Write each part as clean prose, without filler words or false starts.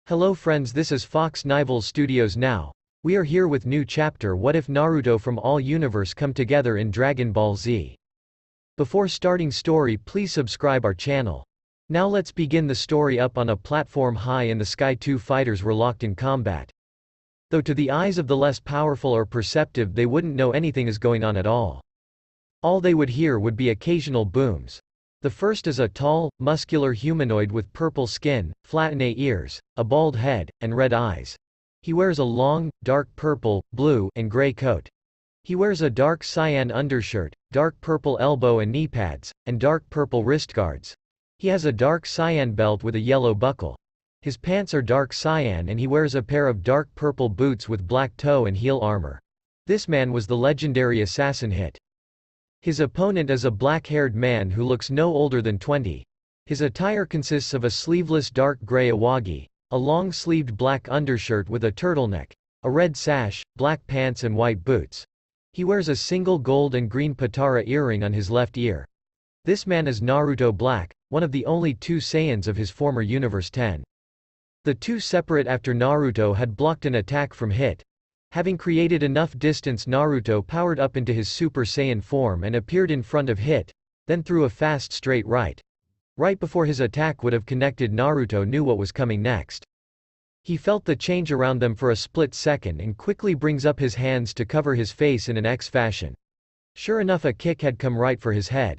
Hello friends, this is Fox Nival Studios now. We are here with new chapter What if Naruto from all universe come together in Dragon Ball Z. Before starting story, please subscribe our channel. Now let's begin the story. Up on a platform high in the sky, two fighters were locked in combat. Though to the eyes of the less powerful or perceptive they wouldn't know anything is going on at all. All they would hear would be occasional booms. The first is a tall, muscular humanoid with purple skin, flattened ears, a bald head, and red eyes. He wears a long, dark purple, blue, and gray coat. He wears a dark cyan undershirt, dark purple elbow and knee pads, and dark purple wrist guards. He has a dark cyan belt with a yellow buckle. His pants are dark cyan and he wears a pair of dark purple boots with black toe and heel armor. This man was the legendary assassin Hit. His opponent is a black-haired man who looks no older than 20. His attire consists of a sleeveless dark gray awagi, a long-sleeved black undershirt with a turtleneck, a red sash, black pants and white boots. He wears a single gold and green Patara earring on his left ear. This man is Naruto Black, one of the only two Saiyans of his former Universe 10. The two separate after Naruto had blocked an attack from Hit. Having created enough distance, Naruto powered up into his Super Saiyan form and appeared in front of Hit, then threw a fast straight right. Right before his attack would have connected, Naruto knew what was coming next. He felt the change around them for a split second and quickly brings up his hands to cover his face in an X fashion. Sure enough, a kick had come right for his head.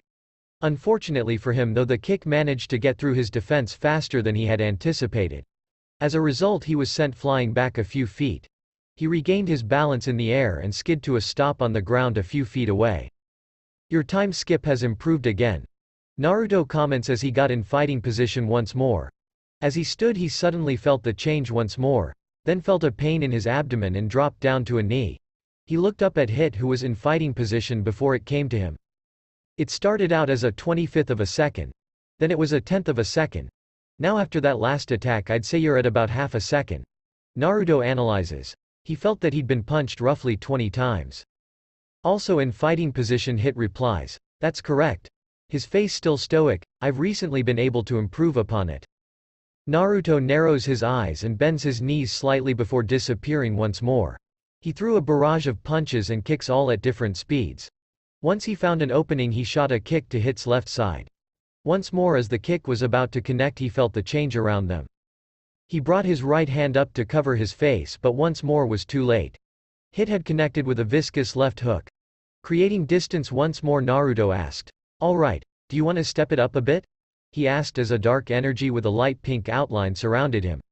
Unfortunately for him though, the kick managed to get through his defense faster than he had anticipated. As a result, he was sent flying back a few feet. He regained his balance in the air and skid to a stop on the ground a few feet away. Your time skip has improved again. Naruto comments as he got in fighting position once more. As he stood, he suddenly felt the change once more, then felt a pain in his abdomen and dropped down to a knee. He looked up at Hit, who was in fighting position before it came to him. It started out as a 25th of a second. Then it was a 10th of a second. Now after that last attack I'd say you're at about half a second. Naruto analyzes. He felt that he'd been punched roughly 20 times. Also in fighting position, Hit replies, "That's correct." His face still stoic, "I've recently been able to improve upon it." Naruto narrows his eyes and bends his knees slightly before disappearing once more. He threw a barrage of punches and kicks all at different speeds. Once he found an opening, he shot a kick to Hit's left side. Once more as the kick was about to connect, he felt the change around them. He brought his right hand up to cover his face, but once more was too late. Hit had connected with a viscous left hook. Creating distance once more, Naruto asked, "Alright, do you want to step it up a bit?" he asked as a dark energy with a light pink outline surrounded him.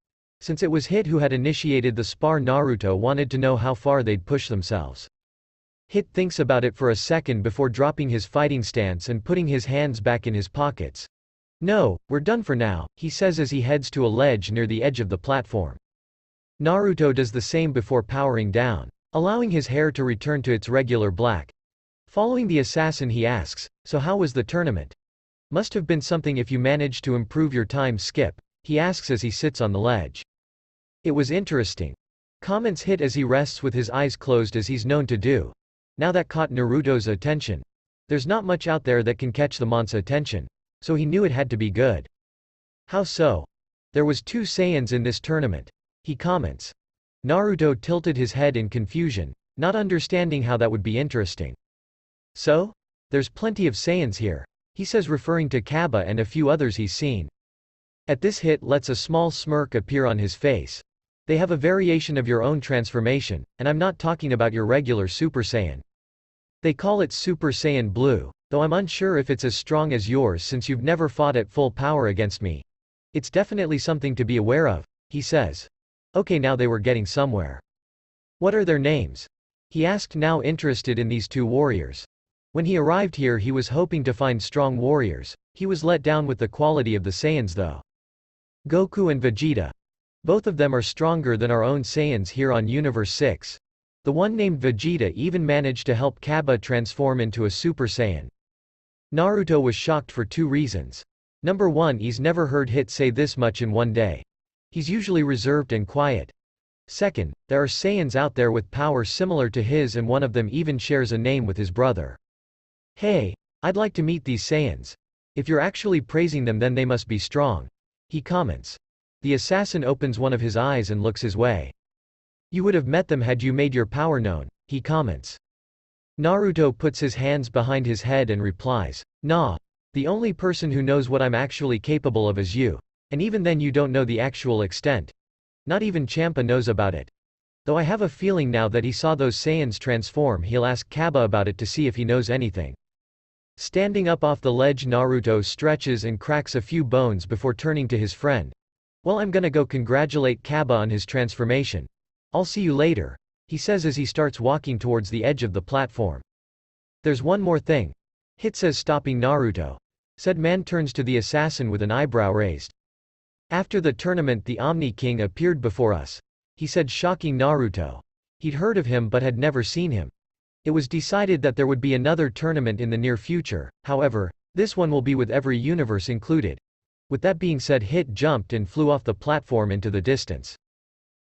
Since it was Hit who had initiated the spar, Naruto wanted to know how far they'd push themselves. Hit thinks about it for a second before dropping his fighting stance and putting his hands back in his pockets. "No, we're done for now," he says as he heads to a ledge near the edge of the platform. Naruto does the same before powering down, allowing his hair to return to its regular black. Following the assassin, he asks, "So how was the tournament? Must have been something if you managed to improve your time skip," he asks as he sits on the ledge. "It was interesting," comments Hit as he rests with his eyes closed as he's known to do. Now that caught Naruto's attention. There's not much out there that can catch the man's attention. So he knew it had to be good. "How so?" "There was 2 Saiyans in this tournament," he comments. Naruto tilted his head in confusion, not understanding how that would be interesting. "So? There's plenty of Saiyans here," he says, referring to Kaba and a few others he's seen. At this, Hit lets a small smirk appear on his face. "They have a variation of your own transformation, and I'm not talking about your regular Super Saiyan. They call it Super Saiyan Blue. Though I'm unsure if it's as strong as yours since you've never fought at full power against me. It's definitely something to be aware of," he says. Okay, now they were getting somewhere. "What are their names?" he asked, now interested in these 2 warriors. When he arrived here he was hoping to find strong warriors. He was let down with the quality of the Saiyans though. "Goku and Vegeta. Both of them are stronger than our own Saiyans here on Universe 6. The one named Vegeta even managed to help Kaba transform into a Super Saiyan." Naruto was shocked for 2 reasons. Number 1, he's never heard Hit say this much in one day. He's usually reserved and quiet. Second, there are Saiyans out there with power similar to his, and one of them even shares a name with his brother. "Hey, I'd like to meet these Saiyans. If you're actually praising them, then they must be strong," he comments. The assassin opens one of his eyes and looks his way. You would have met them had you made your power known, he comments. Naruto puts his hands behind his head and replies, Nah. The only person who knows what I'm actually capable of is you. And even then you don't know the actual extent. Not even Champa knows about it. Though I have a feeling now that he saw those Saiyans transform, he'll ask Kaba about it to see if he knows anything. Standing up off the ledge, Naruto stretches and cracks a few bones before turning to his friend. Well, I'm gonna go congratulate Kaba on his transformation. I'll see you later, he says as he starts walking towards the edge of the platform. There's one more thing, Hit says, stopping Naruto. Said man turns to the assassin with an eyebrow raised. After the tournament the Omni King appeared before us, he said, shocking Naruto. He'd heard of him but had never seen him. It was decided that there would be another tournament in the near future, however, this one will be with every universe included. With that being said, Hit jumped and flew off the platform into the distance.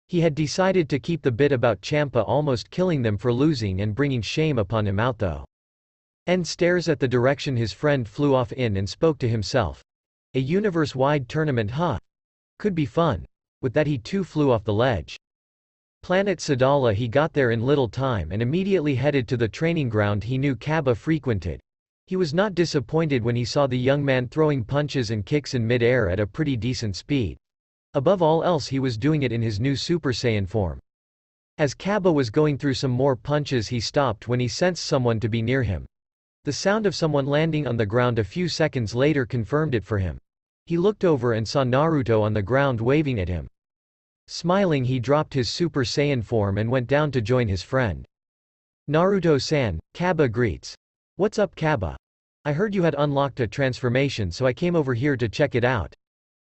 He had decided to keep the bit about Champa almost killing them for losing and bringing shame upon him out though. N stares at the direction his friend flew off in and spoke to himself. A universe-wide tournament, huh? Could be fun. With that he too flew off the ledge. Planet Sadala. He got there in little time and immediately headed to the training ground he knew Kaba frequented. He was not disappointed when he saw the young man throwing punches and kicks in mid-air at a pretty decent speed. Above all else he was doing it in his new Super Saiyan form. As Kaba was going through some more punches he stopped when he sensed someone to be near him. The sound of someone landing on the ground a few seconds later confirmed it for him. He looked over and saw Naruto on the ground waving at him. Smiling, he dropped his Super Saiyan form and went down to join his friend. Naruto-san, Kaba greets. What's up, Kaba? I heard you had unlocked a transformation, so I came over here to check it out.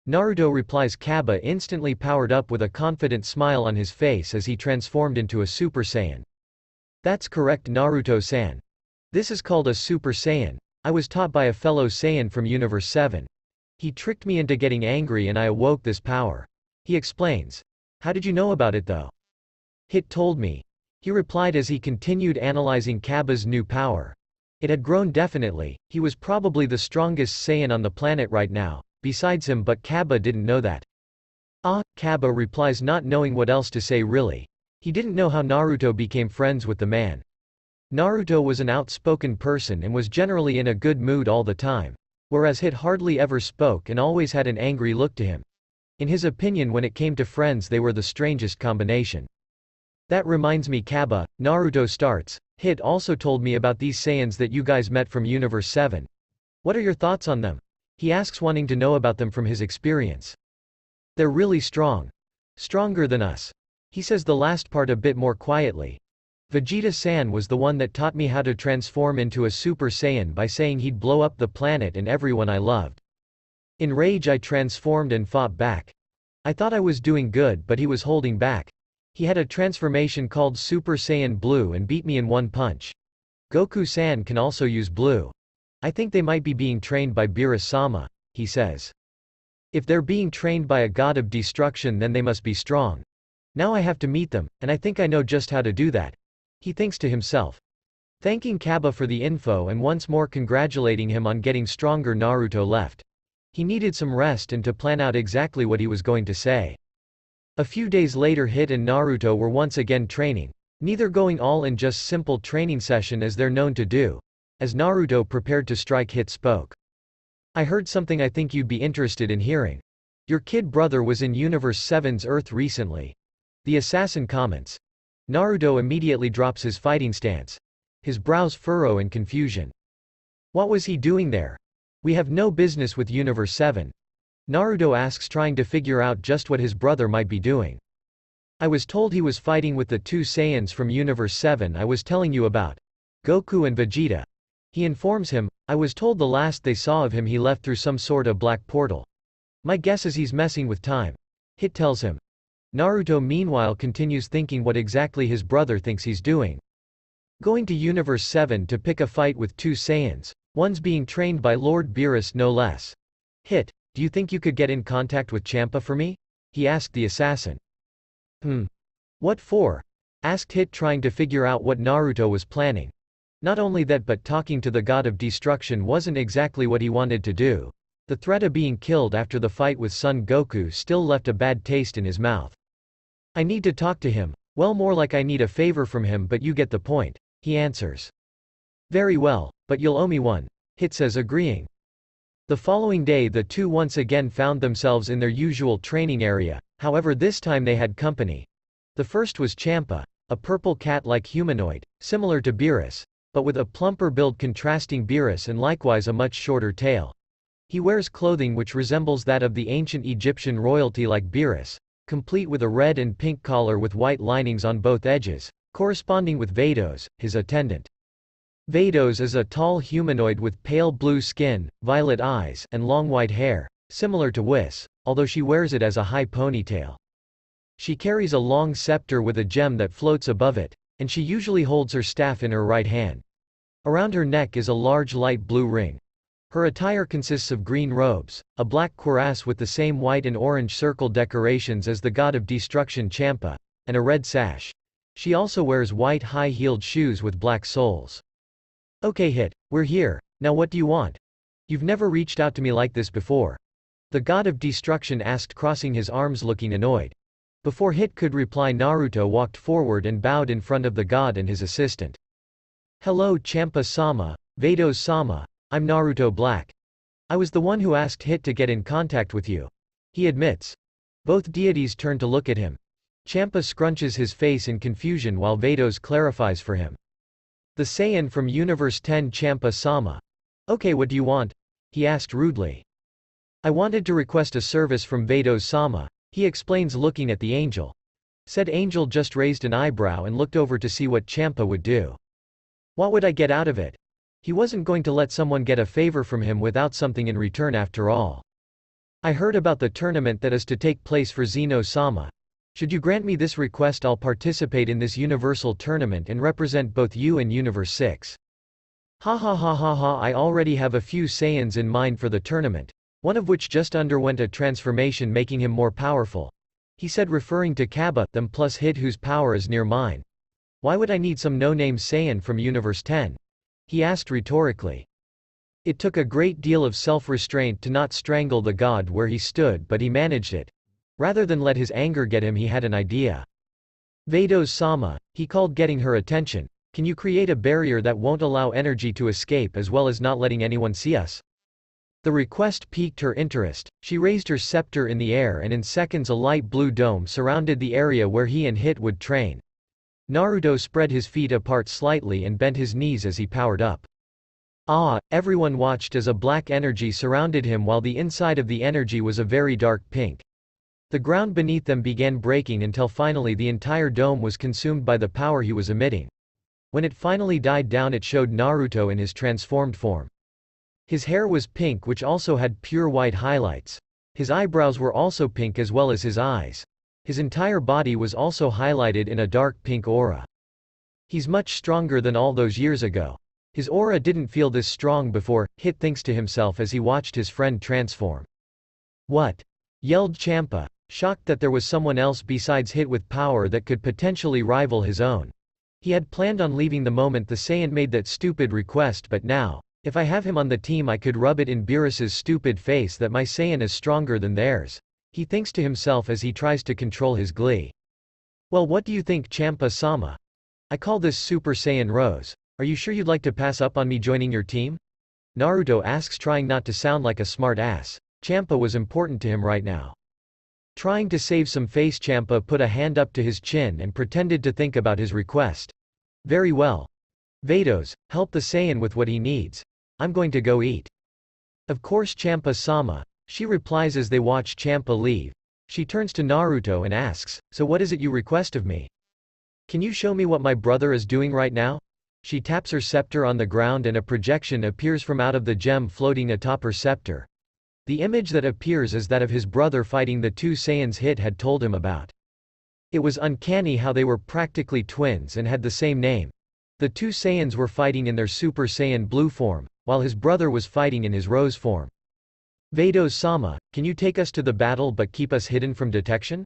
Naruto replies. Kaba instantly powered up with a confident smile on his face as he transformed into a Super Saiyan. That's correct, Naruto-san. This is called a Super Saiyan. I was taught by a fellow Saiyan from Universe 7. He tricked me into getting angry and I awoke this power. He explains. How did you know about it though? Hit told me. He replied as he continued analyzing Kaba's new power. It had grown definitely. He was probably the strongest Saiyan on the planet right now, besides him, but Kaba didn't know that. Ah, Kaba replies, not knowing what else to say really. He didn't know how Naruto became friends with the man. Naruto was an outspoken person and was generally in a good mood all the time, whereas Hit hardly ever spoke and always had an angry look to him. In his opinion, when it came to friends, they were the strangest combination. That reminds me, Kaba, Naruto starts. Hit also told me about these Saiyans that you guys met from Universe 7. What are your thoughts on them? He asks, wanting to know about them from his experience. They're really strong. Stronger than us. He says the last part a bit more quietly. Vegeta-san was the one that taught me how to transform into a Super Saiyan by saying he'd blow up the planet and everyone I loved. In rage I transformed and fought back. I thought I was doing good, but he was holding back. He had a transformation called Super Saiyan Blue and beat me in one punch. Goku-san can also use blue. I think they might be being trained by Beerus-sama, he says. If they're being trained by a god of destruction, then they must be strong. Now I have to meet them, and I think I know just how to do that. He thinks to himself. Thanking Kaba for the info and once more congratulating him on getting stronger, Naruto left. He needed some rest and to plan out exactly what he was going to say. A few days later, Hit and Naruto were once again training, neither going all in, just simple training session as they're known to do. As Naruto prepared to strike, Hit spoke. I heard something I think you'd be interested in hearing. Your kid brother was in Universe 7's Earth recently. The assassin comments. Naruto immediately drops his fighting stance. His brows furrow in confusion. What was he doing there? We have no business with Universe 7. Naruto asks, trying to figure out just what his brother might be doing. I was told he was fighting with the two Saiyans from Universe 7 I was telling you about. Goku and Vegeta. He informs him, I was told the last they saw of him he left through some sort of black portal. My guess is he's messing with time. Hit tells him. Naruto meanwhile continues thinking what exactly his brother thinks he's doing. Going to Universe 7 to pick a fight with two Saiyans, one's being trained by Lord Beerus no less. Hit, do you think you could get in contact with Champa for me? He asked the assassin. What for? Asked Hit, trying to figure out what Naruto was planning. Not only that, but talking to the god of destruction wasn't exactly what he wanted to do. The threat of being killed after the fight with Son Goku still left a bad taste in his mouth. I need to talk to him. Well, more like I need a favor from him, but you get the point, he answers. Very well, but you'll owe me one, Hit says, agreeing. The following day the two once again found themselves in their usual training area, however this time they had company. The first was Champa, a purple cat-like humanoid, similar to Beerus, but with a plumper build contrasting Beerus and likewise a much shorter tail. He wears clothing which resembles that of the ancient Egyptian royalty like Beerus, complete with a red and pink collar with white linings on both edges, corresponding with Vados, his attendant. Vados is a tall humanoid with pale blue skin, violet eyes, and long white hair, similar to Whis, although she wears it as a high ponytail. She carries a long scepter with a gem that floats above it, and she usually holds her staff in her right hand. Around her neck is a large light blue ring. Her attire consists of green robes, a black cuirass with the same white and orange circle decorations as the god of destruction Champa, and a red sash. She also wears white high-heeled shoes with black soles. Okay Hit, we're here, now what do you want? You've never reached out to me like this before. The god of destruction asked, crossing his arms looking annoyed. Before Hit could reply, Naruto walked forward and bowed in front of the god and his assistant. Hello Champa-sama, Vados-sama, I'm Naruto Black. I was the one who asked Hit to get in contact with you, he admits. Both deities turn to look at him. Champa scrunches his face in confusion while Vados clarifies for him. The Saiyan from Universe 10 Champa-sama. Okay, what do you want? He asked rudely. I wanted to request a service from Vados-sama, he explains looking at the angel. Said angel just raised an eyebrow and looked over to see what Champa would do. What would I get out of it? He wasn't going to let someone get a favor from him without something in return after all. I heard about the tournament that is to take place for Zeno-sama. Should you grant me this request, I'll participate in this universal tournament and represent both you and Universe 6. Ha ha ha ha ha, I already have a few Saiyans in mind for the tournament, one of which just underwent a transformation making him more powerful, he said, referring to Kaba, them plus Hit whose power is near mine. Why would I need some no-name Saiyan from Universe 10? He asked rhetorically. It took a great deal of self-restraint to not strangle the god where he stood, but he managed it. Rather than let his anger get him, he had an idea. Vados-sama, he called, getting her attention, can you create a barrier that won't allow energy to escape as well as not letting anyone see us? The request piqued her interest. She raised her scepter in the air and in seconds a light blue dome surrounded the area where he and Hit would train. Naruto spread his feet apart slightly and bent his knees as he powered up. Ah, everyone watched as a black energy surrounded him while the inside of the energy was a very dark pink. The ground beneath them began breaking until finally the entire dome was consumed by the power he was emitting. When it finally died down, it showed Naruto in his transformed form. His hair was pink, which also had pure white highlights. His eyebrows were also pink as well as his eyes. His entire body was also highlighted in a dark pink aura. He's much stronger than all those years ago. His aura didn't feel this strong before, Hit thinks to himself as he watched his friend transform. What? Yelled Champa, shocked that there was someone else besides Hit with power that could potentially rival his own. He had planned on leaving the moment the Saiyan made that stupid request, but now, if I have him on the team, I could rub it in Beerus's stupid face that my Saiyan is stronger than theirs, he thinks to himself as he tries to control his glee. Well, what do you think, Champa-sama? I call this Super Saiyan Rose. Are you sure you'd like to pass up on me joining your team? Naruto asks, trying not to sound like a smart ass. Champa was important to him right now. Trying to save some face, Champa put a hand up to his chin and pretended to think about his request. Very well. Vados, help the Saiyan with what he needs. I'm going to go eat. Of course, Champa-sama, she replies as they watch Champa leave. She turns to Naruto and asks, so what is it you request of me? Can you show me what my brother is doing right now? She taps her scepter on the ground and a projection appears from out of the gem floating atop her scepter. The image that appears is that of his brother fighting the two Saiyans Hit had told him about. It was uncanny how they were practically twins and had the same name. The two Saiyans were fighting in their Super Saiyan Blue form, while his brother was fighting in his Rose form. Vados-sama, can you take us to the battle but keep us hidden from detection?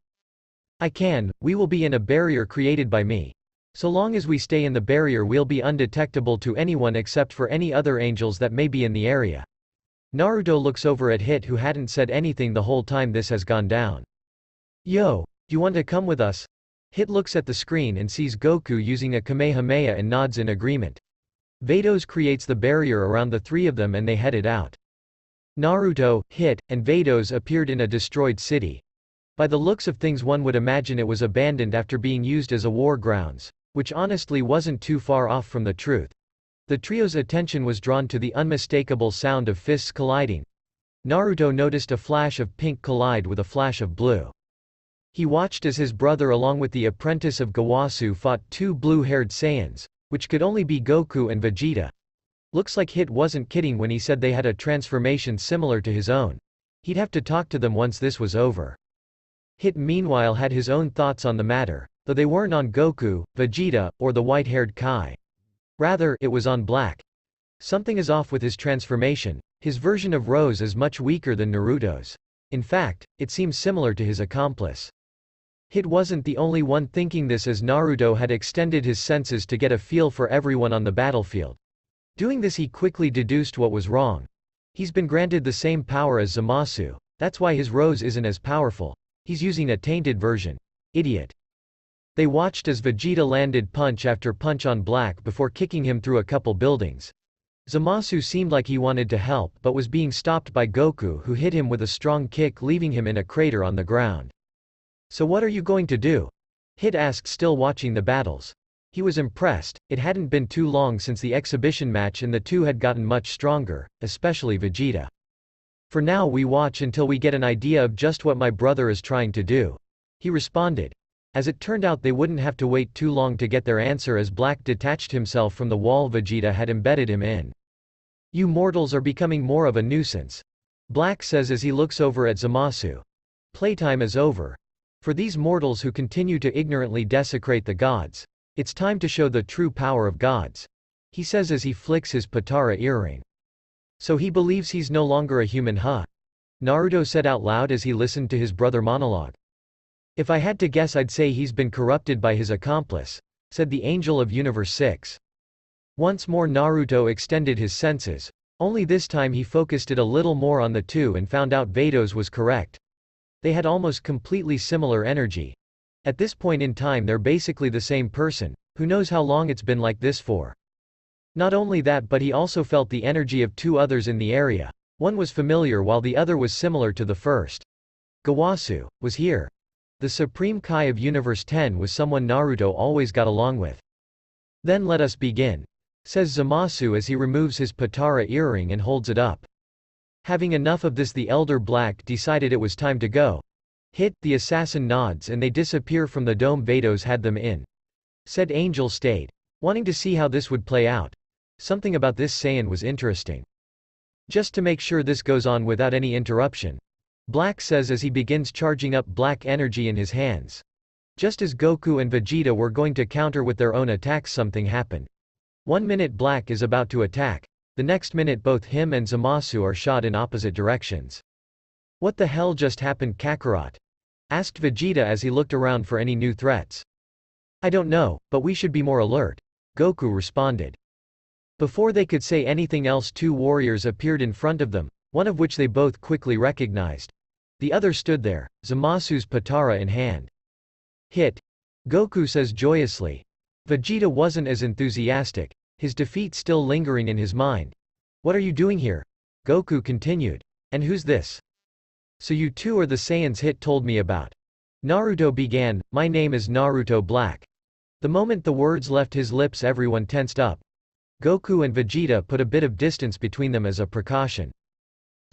I can, we will be in a barrier created by me. So long as we stay in the barrier, we'll be undetectable to anyone except for any other angels that may be in the area. Naruto looks over at Hit, who hadn't said anything the whole time this has gone down. Yo, you want to come with us? Hit looks at the screen and sees Goku using a Kamehameha and nods in agreement. Vados creates the barrier around the three of them and they headed out. Naruto, Hit, and Vados appeared in a destroyed city. By the looks of things one would imagine it was abandoned after being used as a war grounds, which honestly wasn't too far off from the truth. The trio's attention was drawn to the unmistakable sound of fists colliding. Naruto noticed a flash of pink collide with a flash of blue. He watched as his brother along with the apprentice of Gawasu fought two blue-haired Saiyans, which could only be Goku and Vegeta. Looks like Hit wasn't kidding when he said they had a transformation similar to his own. He'd have to talk to them once this was over. Hit meanwhile had his own thoughts on the matter, though they weren't on Goku, Vegeta, or the white-haired Kai. Rather, it was on Black. Something is off with his transformation. His version of Rose is much weaker than Naruto's. In fact, it seems similar to his accomplice. Hit wasn't the only one thinking this, as Naruto had extended his senses to get a feel for everyone on the battlefield. Doing this, he quickly deduced what was wrong. He's been granted the same power as Zamasu. That's why his Rose isn't as powerful. He's using a tainted version. Idiot. They watched as Vegeta landed punch after punch on Black before kicking him through a couple buildings. Zamasu seemed like he wanted to help but was being stopped by Goku, who hit him with a strong kick, leaving him in a crater on the ground. So what are you going to do? Hit asked, still watching the battles. He was impressed. It hadn't been too long since the exhibition match and the two had gotten much stronger, especially Vegeta. For now we watch until we get an idea of just what my brother is trying to do. He responded. As it turned out, they wouldn't have to wait too long to get their answer, as Black detached himself from the wall Vegeta had embedded him in. You mortals are becoming more of a nuisance, Black says as he looks over at Zamasu. Playtime is over. For these mortals who continue to ignorantly desecrate the gods, it's time to show the true power of gods, he says as he flicks his Patara earring. So he believes he's no longer a human, huh? Naruto said out loud as he listened to his brother monologue. If I had to guess, I'd say he's been corrupted by his accomplice, said the Angel of Universe 6. Once more Naruto extended his senses, only this time he focused it a little more on the two and found out Vados was correct. They had almost completely similar energy. At this point in time they're basically the same person. Who knows how long it's been like this for. Not only that, but he also felt the energy of two others in the area. One was familiar while the other was similar to the first. Gawasu was here. The Supreme Kai of Universe 10 was someone Naruto always got along with. Then let us begin, says Zamasu as he removes his Patara earring and holds it up. Having enough of this, the elder Black decided it was time to go. Hit, the assassin nods and they disappear from the dome Vados had them in. Said Angel stayed, wanting to see how this would play out. Something about this Saiyan was interesting. Just to make sure this goes on without any interruption, Black says as he begins charging up black energy in his hands. Just as Goku and Vegeta were going to counter with their own attacks, something happened. 1 minute Black is about to attack, the next minute both him and Zamasu are shot in opposite directions. What the hell just happened, Kakarot? Asked Vegeta as he looked around for any new threats. I don't know, but we should be more alert, Goku responded. Before they could say anything else, two warriors appeared in front of them, one of which they both quickly recognized. The other stood there, Zamasu's Patara in hand. Hit, Goku says joyously. Vegeta wasn't as enthusiastic, his defeat still lingering in his mind. What are you doing here? Goku continued. And who's this? So you two are the Saiyans Hit told me about. Naruto began, my name is Naruto Black. The moment the words left his lips everyone tensed up. Goku and Vegeta put a bit of distance between them as a precaution.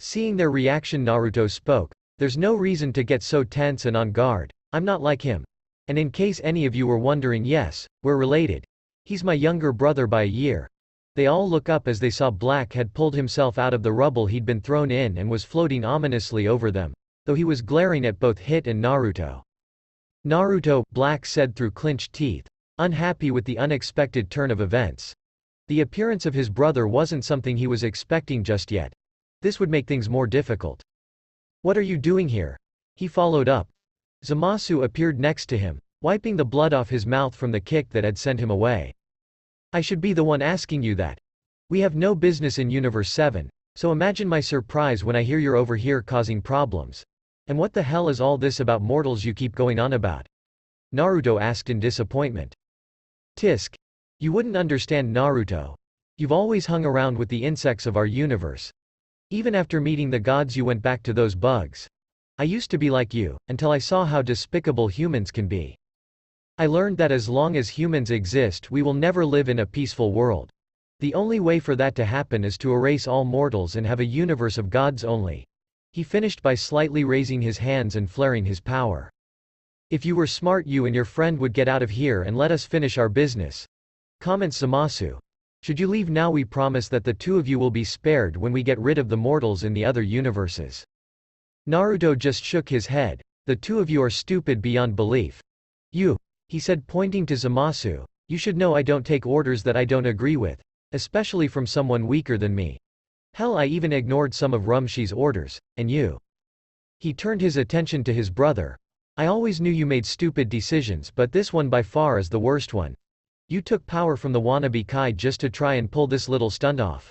Seeing their reaction, Naruto spoke. There's no reason to get so tense and on guard. I'm not like him. And in case any of you were wondering, yes, we're related. He's my younger brother by a year. They all look up as they saw Black had pulled himself out of the rubble he'd been thrown in and was floating ominously over them, though he was glaring at both Hit and Naruto. Naruto, Black said through clenched teeth, unhappy with the unexpected turn of events. The appearance of his brother wasn't something he was expecting just yet. This would make things more difficult. What are you doing here? He followed up. Zamasu appeared next to him, wiping the blood off his mouth from the kick that had sent him away. I should be the one asking you that. We have no business in Universe 7. So imagine my surprise when I hear you're over here causing problems. And what the hell is all this about mortals you keep going on about? Naruto asked in disappointment. Tisk. You wouldn't understand, Naruto. You've always hung around with the insects of our universe. Even after meeting the gods you went back to those bugs. I used to be like you, until I saw how despicable humans can be. I learned that as long as humans exist we will never live in a peaceful world. The only way for that to happen is to erase all mortals and have a universe of gods only. He finished by slightly raising his hands and flaring his power. If you were smart, you and your friend would get out of here and let us finish our business. Comments Zamasu. Should you leave now, we promise that the two of you will be spared when we get rid of the mortals in the other universes. Naruto just shook his head. The two of you are stupid beyond belief. You, he said, pointing to Zamasu, you should know I don't take orders that I don't agree with, especially from someone weaker than me. Hell, I even ignored some of Rumshi's orders, and you. He turned his attention to his brother. I always knew you made stupid decisions, but this one by far is the worst one. You took power from the wannabe Kai just to try and pull this little stunt off.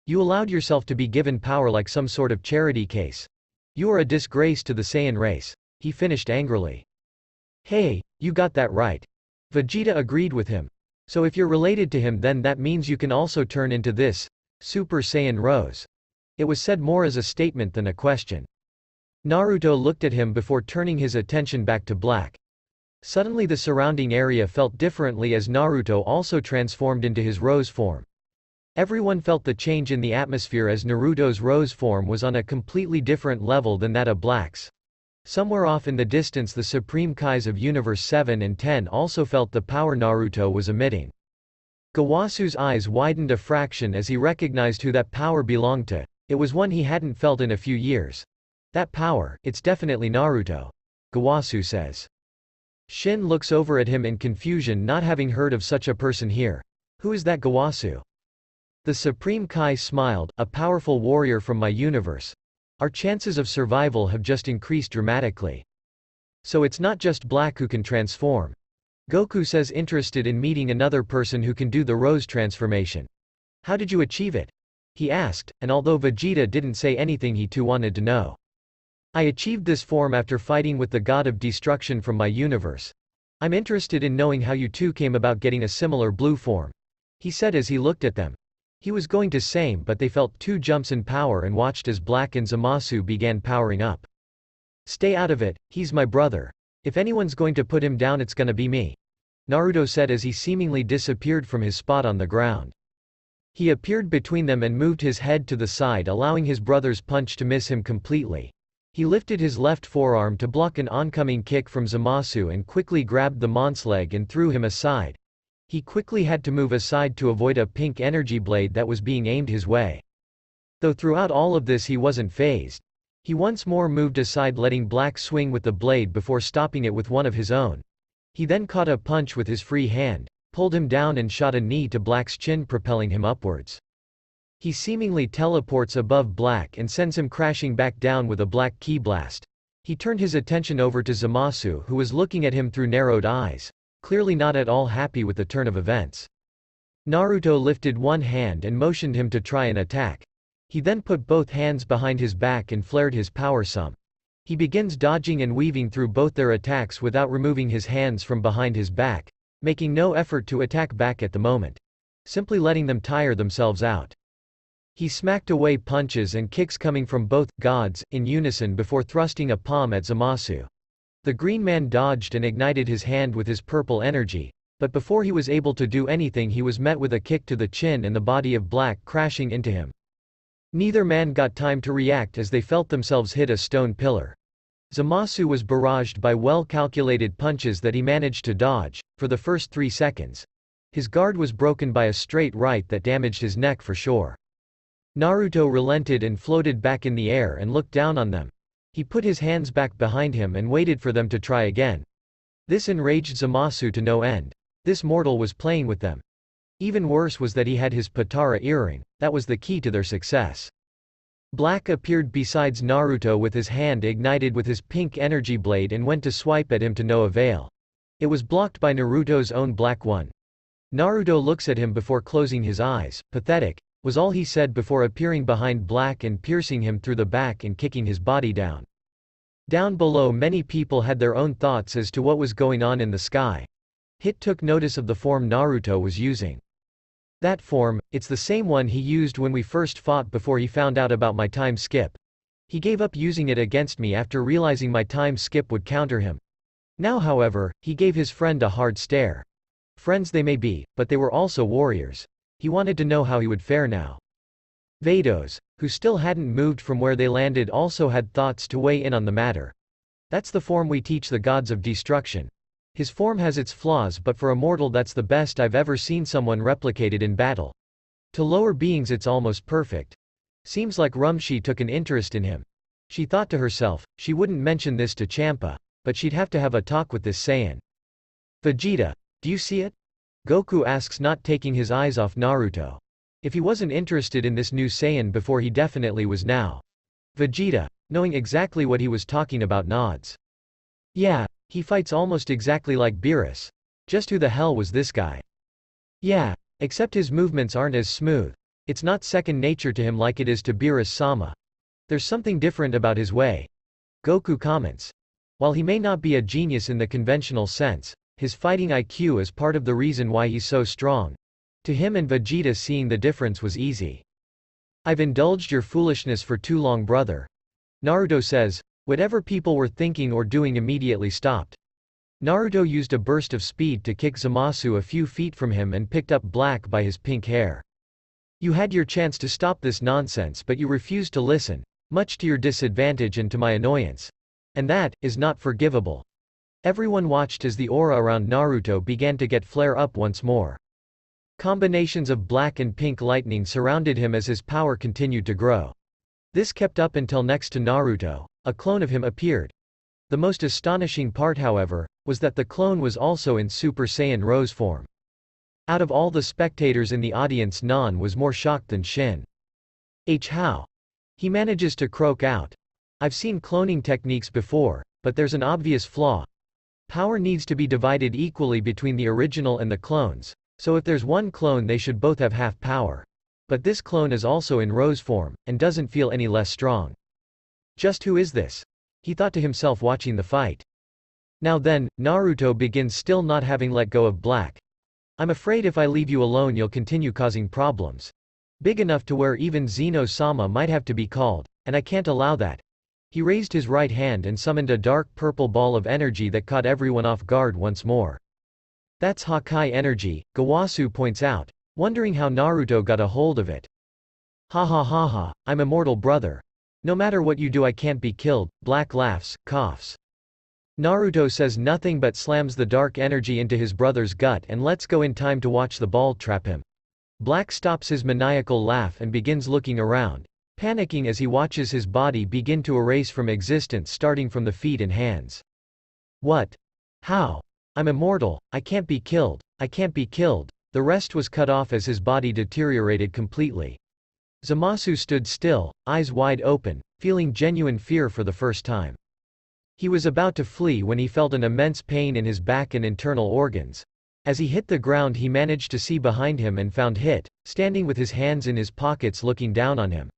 You allowed yourself to be given power like some sort of charity case. You are a disgrace to the Saiyan race, he finished angrily. Hey, you got that right. Vegeta agreed with him. So if you're related to him, then that means you can also turn into this Super Saiyan Rose. It was said more as a statement than a question. Naruto looked at him before turning his attention back to Black. Suddenly the surrounding area felt differently as Naruto also transformed into his rose form. Everyone felt the change in the atmosphere as Naruto's rose form was on a completely different level than that of Black's. Somewhere off in the distance the Supreme Kais of Universe 7 and 10 also felt the power Naruto was emitting. Gawasu's eyes widened a fraction as he recognized who that power belonged to. It was one he hadn't felt in a few years. That power, it's definitely Naruto. Gawasu says. Shin looks over at him in confusion, not having heard of such a person here. Who is that Gawasu? The Supreme Kai smiled, a powerful warrior from my universe. Our chances of survival have just increased dramatically. So it's not just Black who can transform. Goku says, interested in meeting another person who can do the rose transformation. How did you achieve it? He asked, and although Vegeta didn't say anything, he too wanted to know. I achieved this form after fighting with the god of destruction from my universe. I'm interested in knowing how you two came about getting a similar blue form. He said as he looked at them. He was going to say, but they felt two jumps in power and watched as Black and Zamasu began powering up. Stay out of it, he's my brother. If anyone's going to put him down, it's gonna be me. Naruto said as he seemingly disappeared from his spot on the ground. He appeared between them and moved his head to the side, allowing his brother's punch to miss him completely. He lifted his left forearm to block an oncoming kick from Zamasu and quickly grabbed the mon's leg and threw him aside. He quickly had to move aside to avoid a pink energy blade that was being aimed his way. Though throughout all of this he wasn't fazed. He once more moved aside, letting Black swing with the blade before stopping it with one of his own. He then caught a punch with his free hand, pulled him down and shot a knee to Black's chin, propelling him upwards. He seemingly teleports above Black and sends him crashing back down with a black ki blast. He turned his attention over to Zamasu, who was looking at him through narrowed eyes, clearly not at all happy with the turn of events. Naruto lifted one hand and motioned him to try and attack. He then put both hands behind his back and flared his power some. He begins dodging and weaving through both their attacks without removing his hands from behind his back, making no effort to attack back at the moment. Simply letting them tire themselves out. He smacked away punches and kicks coming from both gods in unison before thrusting a palm at Zamasu. The green man dodged and ignited his hand with his purple energy, but before he was able to do anything he was met with a kick to the chin and the body of Black crashing into him. Neither man got time to react as they felt themselves hit a stone pillar. Zamasu was barraged by well-calculated punches that he managed to dodge, for the first 3 seconds. His guard was broken by a straight right that damaged his neck for sure. Naruto relented and floated back in the air and looked down on them. He put his hands back behind him and waited for them to try again. This enraged Zamasu to no end. This mortal was playing with them. Even worse was that he had his Patara earring. That was the key to their success. Black appeared besides Naruto with his hand ignited with his pink energy blade and went to swipe at him to no avail. It was blocked by Naruto's own black one. Naruto looks at him before closing his eyes. Pathetic. was all he said before appearing behind Black and piercing him through the back and kicking his body down. Down below, many people had their own thoughts as to what was going on in the sky. Hit took notice of the form Naruto was using. That form, it's the same one he used when we first fought before he found out about my time skip. He gave up using it against me after realizing my time skip would counter him. Now however, he gave his friend a hard stare. Friends they may be, but they were also warriors. He wanted to know how he would fare now. Vados, who still hadn't moved from where they landed, also had thoughts to weigh in on the matter. That's the form we teach the gods of destruction. His form has its flaws, but for a mortal that's the best I've ever seen someone replicated in battle. To lower beings it's almost perfect. Seems like Rumshi took an interest in him. She thought to herself, she wouldn't mention this to Champa, but she'd have to have a talk with this Saiyan. Vegeta, do you see it? Goku asks, not taking his eyes off Naruto. If he wasn't interested in this new Saiyan before, he definitely was now. Vegeta, knowing exactly what he was talking about, nods. Yeah, he fights almost exactly like Beerus. Just who the hell was this guy? Yeah, except his movements aren't as smooth. It's not second nature to him like it is to Beerus-sama. There's something different about his way. Goku comments. While he may not be a genius in the conventional sense, his fighting IQ is part of the reason why he's so strong. To him and Vegeta, seeing the difference was easy. I've indulged your foolishness for too long, brother. Naruto says. Whatever people were thinking or doing immediately stopped. Naruto used a burst of speed to kick Zamasu a few feet from him and picked up Black by his pink hair. You had your chance to stop this nonsense, but you refused to listen, much to your disadvantage and to my annoyance. And that is not forgivable. Everyone watched as the aura around Naruto began to get flare up once more. Combinations of black and pink lightning surrounded him as his power continued to grow. This kept up until next to Naruto, a clone of him appeared. The most astonishing part, however, was that the clone was also in Super Saiyan Rose form. Out of all the spectators in the audience, Nan was more shocked than Shin. How? He manages to croak out. I've seen cloning techniques before, but there's an obvious flaw. Power needs to be divided equally between the original and the clones, so if there's one clone they should both have half power. But this clone is also in Rose form, and doesn't feel any less strong. Just who is this? He thought to himself watching the fight. Now then, Naruto begins, still not having let go of Black. I'm afraid if I leave you alone you'll continue causing problems. Big enough to where even Zeno-sama might have to be called, and I can't allow that. He raised his right hand and summoned a dark purple ball of energy that caught everyone off guard once more. That's Hakai energy, Gawasu points out, wondering how Naruto got a hold of it. Ha ha ha ha, I'm immortal, brother. No matter what you do I can't be killed. Black laughs, coughs. Naruto says nothing but slams the dark energy into his brother's gut and lets go in time to watch the ball trap him. Black stops his maniacal laugh and begins looking around, panicking as he watches his body begin to erase from existence, starting from the feet and hands. What? How? I'm immortal, I can't be killed, I can't be killed. The rest was cut off as his body deteriorated completely. Zamasu stood still, eyes wide open, feeling genuine fear for the first time. He was about to flee when he felt an immense pain in his back and internal organs. As he hit the ground he managed to see behind him and found Hit, standing with his hands in his pockets looking down on him.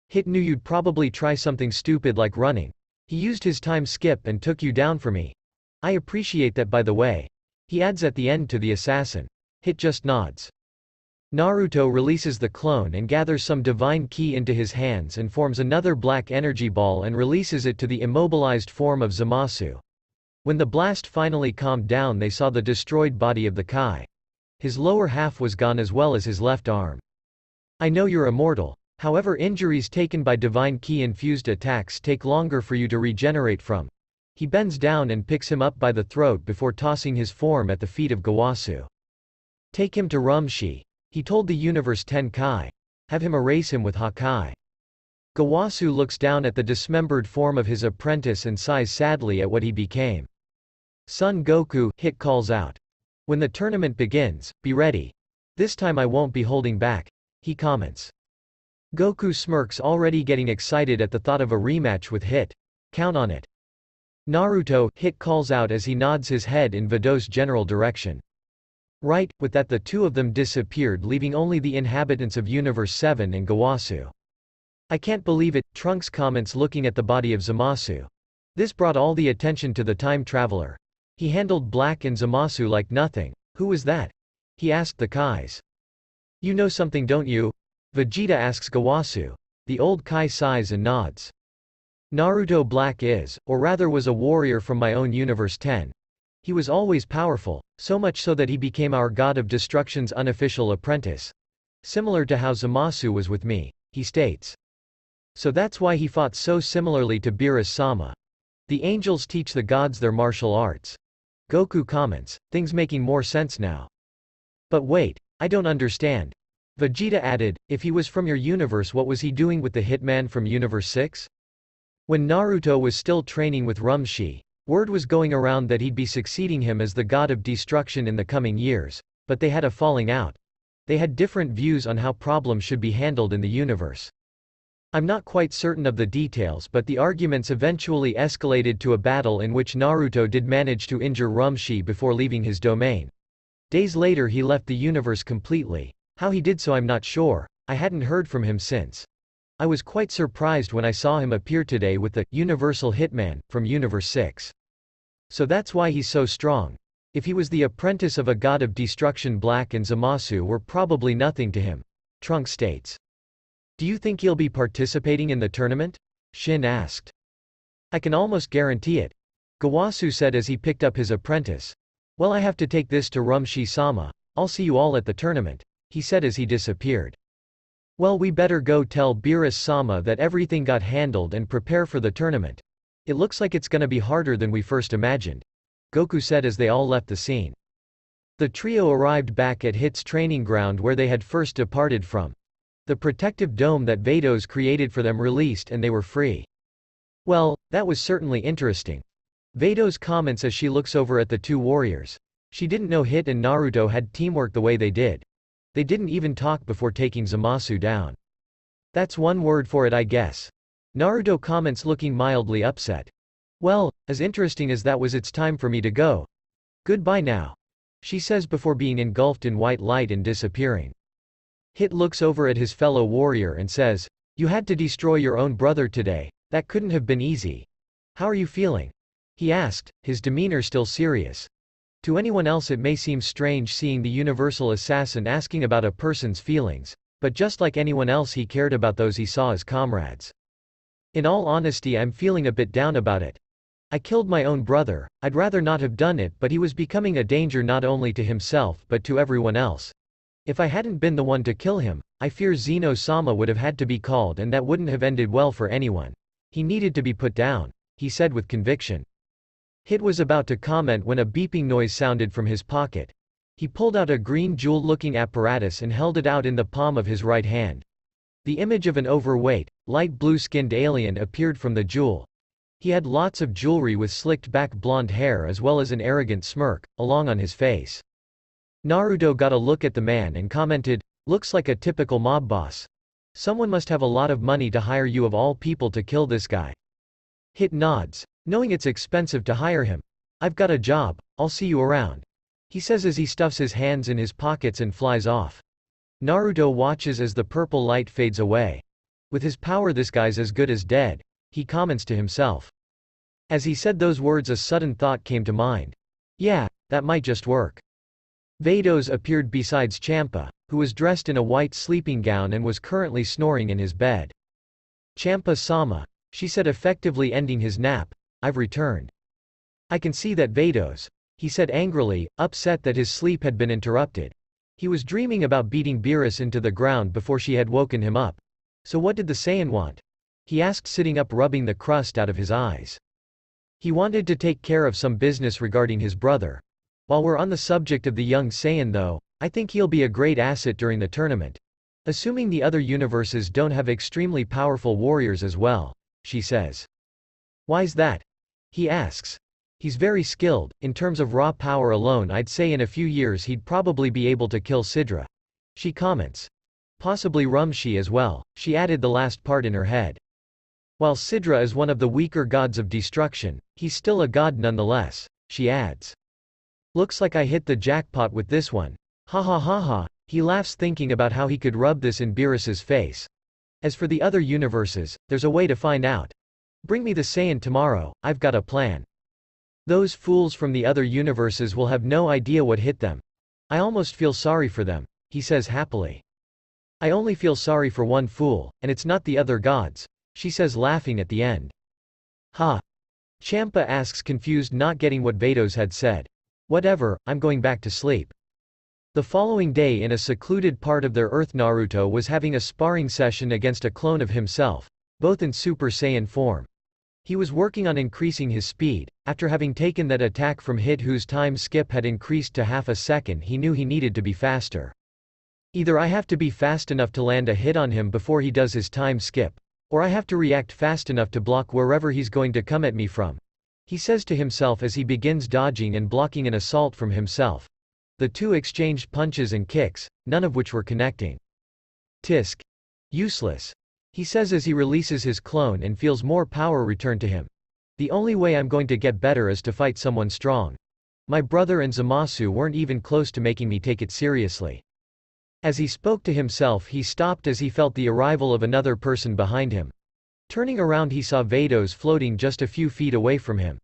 Hit knew you'd probably try something stupid like running. He used his time skip and took you down for me. I appreciate that, by the way. He adds at the end to the assassin. Hit just nods. Naruto releases the clone and gathers some divine ki into his hands and forms another black energy ball and releases it to the immobilized form of Zamasu. When the blast finally calmed down they saw the destroyed body of the Kai. His lower half was gone as well as his left arm. I know you're immortal, however injuries taken by divine ki-infused attacks take longer for you to regenerate from. He bends down and picks him up by the throat before tossing his form at the feet of Gawasu. Take him to Rumshi. He told the Universe Tenkai. Have him erase him with Hakai. Gawasu looks down at the dismembered form of his apprentice and sighs sadly at what he became. Son Goku, Hit calls out. When the tournament begins, be ready. This time I won't be holding back, he comments. Goku smirks, already getting excited at the thought of a rematch with Hit. Count on it. Naruto, Hit calls out as he nods his head in Vidos's general direction. Right, with that the two of them disappeared, leaving only the inhabitants of Universe 7 and Gawasu. I can't believe it, Trunks comments looking at the body of Zamasu. This brought all the attention to the time traveler. He handled Black and Zamasu like nothing. Who was that? He asked the Kais. You know something, don't you? Vegeta asks Gawasu. The old Kai sighs and nods. Naruto Black is, or rather was, a warrior from my own Universe 10. He was always powerful, so much so that he became our God of Destruction's unofficial apprentice. Similar to how Zamasu was with me, he states. So that's why he fought so similarly to Beerus-sama. The angels teach the gods their martial arts. Goku comments, things making more sense now. But wait, I don't understand. Vegeta added, if he was from your universe, what was he doing with the hitman from Universe 6? When Naruto was still training with Rumshi, word was going around that he'd be succeeding him as the god of destruction in the coming years, but they had a falling out. They had different views on how problems should be handled in the universe. I'm not quite certain of the details, but the arguments eventually escalated to a battle in which Naruto did manage to injure Rumshi before leaving his domain. Days later he left the universe completely. How he did so I'm not sure, I hadn't heard from him since. I was quite surprised when I saw him appear today with the Universal Hitman from Universe 6. So that's why he's so strong. If he was the apprentice of a god of destruction, Black and Zamasu were probably nothing to him. Trunks states. Do you think he'll be participating in the tournament? Shin asked. I can almost guarantee it. Gawasu said as he picked up his apprentice. Well, I have to take this to Rumshi-sama. I'll see you all at the tournament, he said as he disappeared. Well, we better go tell Beerus-sama that everything got handled and prepare for the tournament. It looks like it's gonna be harder than we first imagined, Goku said as they all left the scene. The trio arrived back at Hit's training ground where they had first departed from. The protective dome that Vados created for them released and they were free. Well, that was certainly interesting. Vados comments as she looks over at the two warriors. She didn't know Hit and Naruto had teamwork the way they did. They didn't even talk before taking Zamasu down. That's one word for it, I guess. Naruto comments looking mildly upset. Well, as interesting as that was, it's time for me to go. Goodbye now, she says before being engulfed in white light and disappearing. Hit looks over at his fellow warrior and says, you had to destroy your own brother today, that couldn't have been easy. How are you feeling? He asked, his demeanor still serious. To anyone else it may seem strange seeing the universal assassin asking about a person's feelings, but just like anyone else he cared about those he saw as comrades. In all honesty, I'm feeling a bit down about it. I killed my own brother, I'd rather not have done it, but he was becoming a danger not only to himself but to everyone else. If I hadn't been the one to kill him, I fear Zeno-sama would have had to be called and that wouldn't have ended well for anyone. He needed to be put down, he said with conviction. Hit was about to comment when a beeping noise sounded from his pocket. He pulled out a green jewel-looking apparatus and held it out in the palm of his right hand. The image of an overweight, light blue-skinned alien appeared from the jewel. He had lots of jewelry with slicked-back blonde hair as well as an arrogant smirk, along on his face. Naruto got a look at the man and commented, looks like a typical mob boss. Someone must have a lot of money to hire you of all people to kill this guy. Hit nods, knowing it's expensive to hire him. I've got a job, I'll see you around, he says as he stuffs his hands in his pockets and flies off. Naruto watches as the purple light fades away. With his power this guy's as good as dead, he comments to himself. As he said those words a sudden thought came to mind. Yeah, that might just work. Vados appeared besides Champa, who was dressed in a white sleeping gown and was currently snoring in his bed. Champa-sama, she said, effectively ending his nap, I've returned. I can see that, Vados, he said angrily, upset that his sleep had been interrupted. He was dreaming about beating Beerus into the ground before she had woken him up. So what did the Saiyan want? He asked, sitting up, rubbing the crust out of his eyes. He wanted to take care of some business regarding his brother. While we're on the subject of the young Saiyan though, I think he'll be a great asset during the tournament. Assuming the other universes don't have extremely powerful warriors as well, she says. Why's that? He asks. He's very skilled, in terms of raw power alone I'd say in a few years he'd probably be able to kill Sidra. She comments. Possibly Rumshi as well, she added the last part in her head. While Sidra is one of the weaker gods of destruction, he's still a god nonetheless, she adds. Looks like I hit the jackpot with this one. Ha ha ha ha. He laughs thinking about how he could rub this in Beerus's face. As for the other universes, there's a way to find out. Bring me the Saiyan tomorrow, I've got a plan. Those fools from the other universes will have no idea what hit them. I almost feel sorry for them, he says happily. I only feel sorry for one fool, and it's not the other gods, she says laughing at the end. Ha. Champa asks confused, not getting what Vados had said. Whatever, I'm going back to sleep. The following day in a secluded part of their Earth, Naruto was having a sparring session against a clone of himself, both in Super Saiyan form. He was working on increasing his speed. After having taken that attack from Hit, whose time skip had increased to half a second, he knew he needed to be faster. Either I have to be fast enough to land a hit on him before he does his time skip, or I have to react fast enough to block wherever he's going to come at me from, he says to himself as he begins dodging and blocking an assault from himself. The two exchanged punches and kicks, none of which were connecting. Tisk. Useless. He says as he releases his clone and feels more power return to him. The only way I'm going to get better is to fight someone strong. My brother and Zamasu weren't even close to making me take it seriously. As he spoke to himself, he stopped as he felt the arrival of another person behind him. Turning around, he saw Vados floating just a few feet away from him.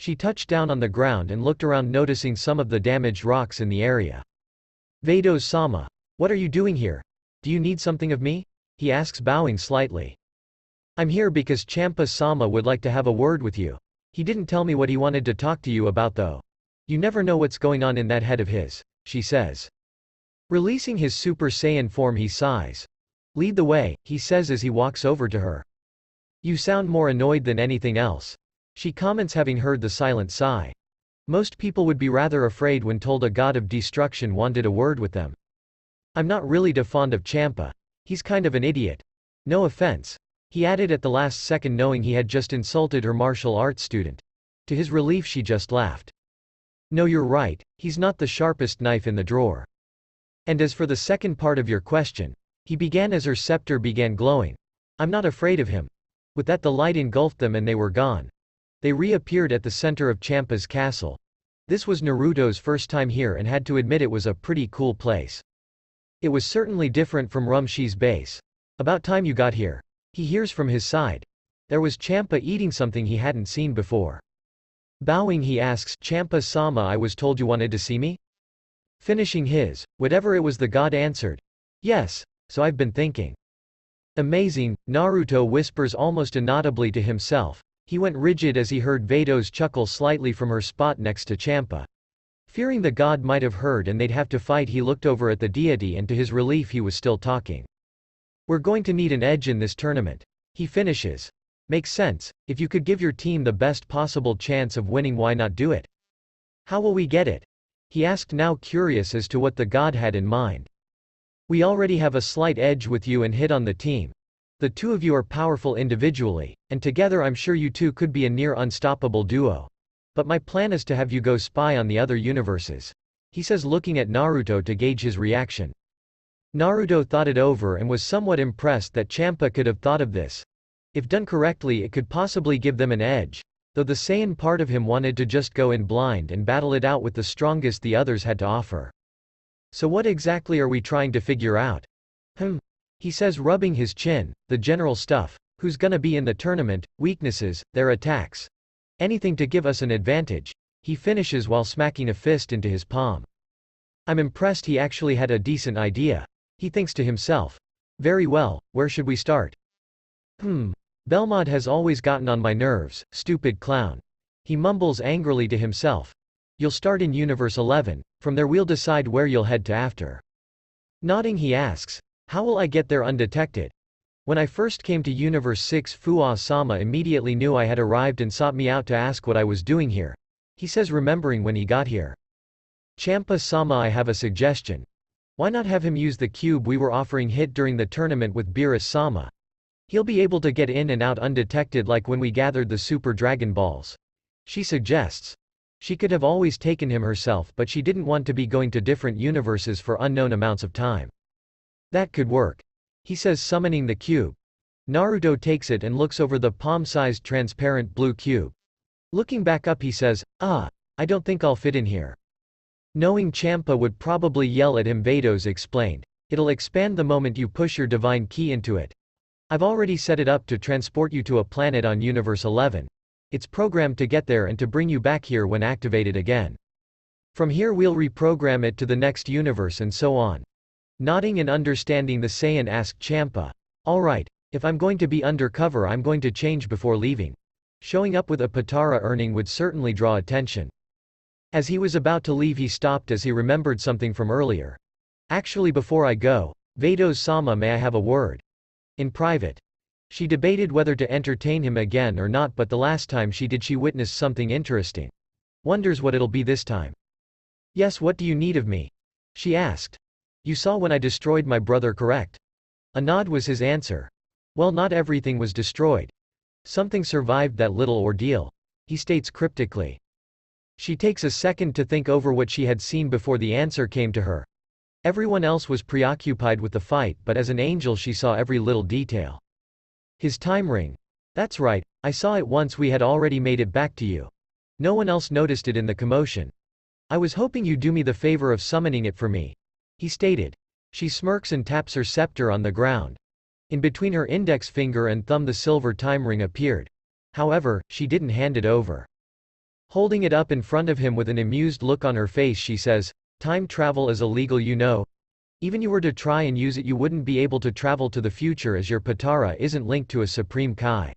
She touched down on the ground and looked around, noticing some of the damaged rocks in the area. Vados-sama, what are you doing here? Do you need something of me? He asks, bowing slightly. I'm here because Champa-sama would like to have a word with you. He didn't tell me what he wanted to talk to you about though. You never know what's going on in that head of his, she says. Releasing his Super Saiyan form, he sighs. Lead the way, he says as he walks over to her. You sound more annoyed than anything else, she comments, having heard the silent sigh. Most people would be rather afraid when told a god of destruction wanted a word with them. I'm not really too fond of Champa. He's kind of an idiot. No offense, he added at the last second, knowing he had just insulted her martial arts student. To his relief, she just laughed. No, you're right, he's not the sharpest knife in the drawer. And as for the second part of your question, he began as her scepter began glowing. I'm not afraid of him. With that, the light engulfed them and they were gone. They reappeared at the center of Champa's castle. This was Naruto's first time here and had to admit it was a pretty cool place. It was certainly different from Rumshi's base. About time you got here, he hears from his side. There was Champa eating something he hadn't seen before. Bowing, he asks, Champa-sama, I was told you wanted to see me? Finishing his, whatever it was, the god answered. Yes, so I've been thinking. Amazing, Naruto whispers almost inaudibly to himself. He went rigid as he heard Vados chuckle slightly from her spot next to Champa. Fearing the god might have heard and they'd have to fight, he looked over at the deity and to his relief he was still talking. We're going to need an edge in this tournament, he finishes. Makes sense, if you could give your team the best possible chance of winning, why not do it? How will we get it? He asked, now curious as to what the god had in mind. We already have a slight edge with you and Hit on the team. The two of you are powerful individually, and together I'm sure you two could be a near unstoppable duo. But my plan is to have you go spy on the other universes, he says, looking at Naruto to gauge his reaction. Naruto thought it over and was somewhat impressed that Champa could have thought of this. If done correctly, it could possibly give them an edge, though the Saiyan part of him wanted to just go in blind and battle it out with the strongest the others had to offer. So what exactly are we trying to figure out? He says, rubbing his chin. The general stuff. Who's gonna be in the tournament, weaknesses, their attacks. Anything to give us an advantage, he finishes while smacking a fist into his palm. I'm impressed he actually had a decent idea, he thinks to himself. Very well, where should we start? Belmont has always gotten on my nerves, stupid clown. He mumbles angrily to himself. You'll start in Universe 11, from there we'll decide where you'll head to after. Nodding, he asks, how will I get there undetected? When I first came to Universe 6, Fuwa-sama immediately knew I had arrived and sought me out to ask what I was doing here, he says, remembering when he got here. Champa-sama, I have a suggestion. Why not have him use the cube we were offering Hit during the tournament with Beerus-sama? He'll be able to get in and out undetected like when we gathered the Super Dragon Balls, she suggests. She could have always taken him herself, but she didn't want to be going to different universes for unknown amounts of time. That could work, he says, summoning the cube. Naruto takes it and looks over the palm-sized transparent blue cube. Looking back up, he says, I don't think I'll fit in here. Knowing Champa would probably yell at him, Vados explained. It'll expand the moment you push your divine key into it. I've already set it up to transport you to a planet on Universe 11. It's programmed to get there and to bring you back here when activated again. From here we'll reprogram it to the next universe and so on. Nodding and understanding, the Saiyan asked Champa. Alright, if I'm going to be undercover I'm going to change before leaving. Showing up with a Patara earning would certainly draw attention. As he was about to leave he stopped as he remembered something from earlier. Actually, before I go, Vados-sama, may I have a word? In private. She debated whether to entertain him again or not, but the last time she did she witnessed something interesting. Wonders what it'll be this time. Yes, what do you need of me? She asked. You saw when I destroyed my brother, correct? A nod was his answer. Well, not everything was destroyed. Something survived that little ordeal, he states cryptically. She takes a second to think over what she had seen before the answer came to her. Everyone else was preoccupied with the fight, but as an angel she saw every little detail. His time ring. That's right, I saw it once we had already made it back to you. No one else noticed it in the commotion. I was hoping you'd do me the favor of summoning it for me, he stated. She smirks and taps her scepter on the ground. In between her index finger and thumb the silver time ring appeared. However, she didn't hand it over. Holding it up in front of him with an amused look on her face she says, time travel is illegal, you know. Even you were to try and use it you wouldn't be able to travel to the future as your Patara isn't linked to a Supreme Kai.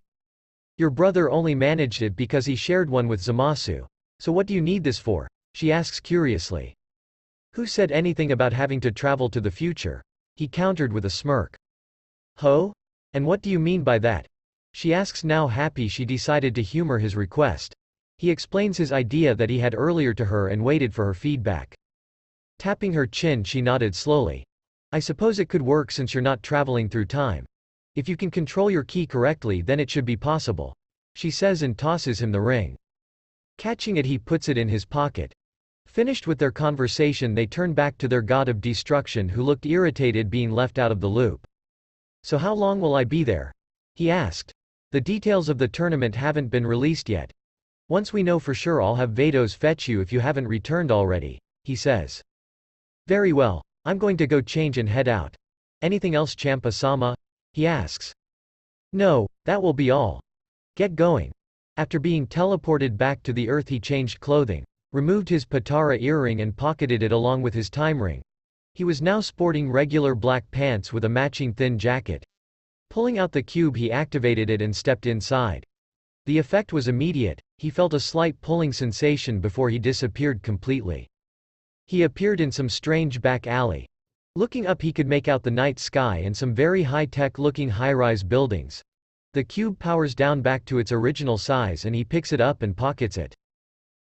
Your brother only managed it because he shared one with Zamasu. So what do you need this for? She asks curiously. Who said anything about having to travel to the future? He countered with a smirk. Ho? And what do you mean by that? She asks, now happy she decided to humor his request. He explains his idea that he had earlier to her and waited for her feedback. Tapping her chin she nodded slowly. I suppose it could work since you're not traveling through time. If you can control your ki correctly then it should be possible, she says and tosses him the ring. Catching it he puts it in his pocket. Finished with their conversation they turn back to their god of destruction who looked irritated being left out of the loop. So how long will I be there? He asked. The details of the tournament haven't been released yet. Once we know for sure I'll have Vados fetch you if you haven't returned already, he says. Very well, I'm going to go change and head out. Anything else, Champa-sama? He asks. No, that will be all. Get going. After being teleported back to the earth he changed clothing, removed his Patara earring and pocketed it along with his time ring. He was now sporting regular black pants with a matching thin jacket. Pulling out the cube he activated it and stepped inside. The effect was immediate, he felt a slight pulling sensation before he disappeared completely. He appeared in some strange back alley. Looking up he could make out the night sky and some very high-tech looking high-rise buildings. The cube powers down back to its original size and he picks it up and pockets it.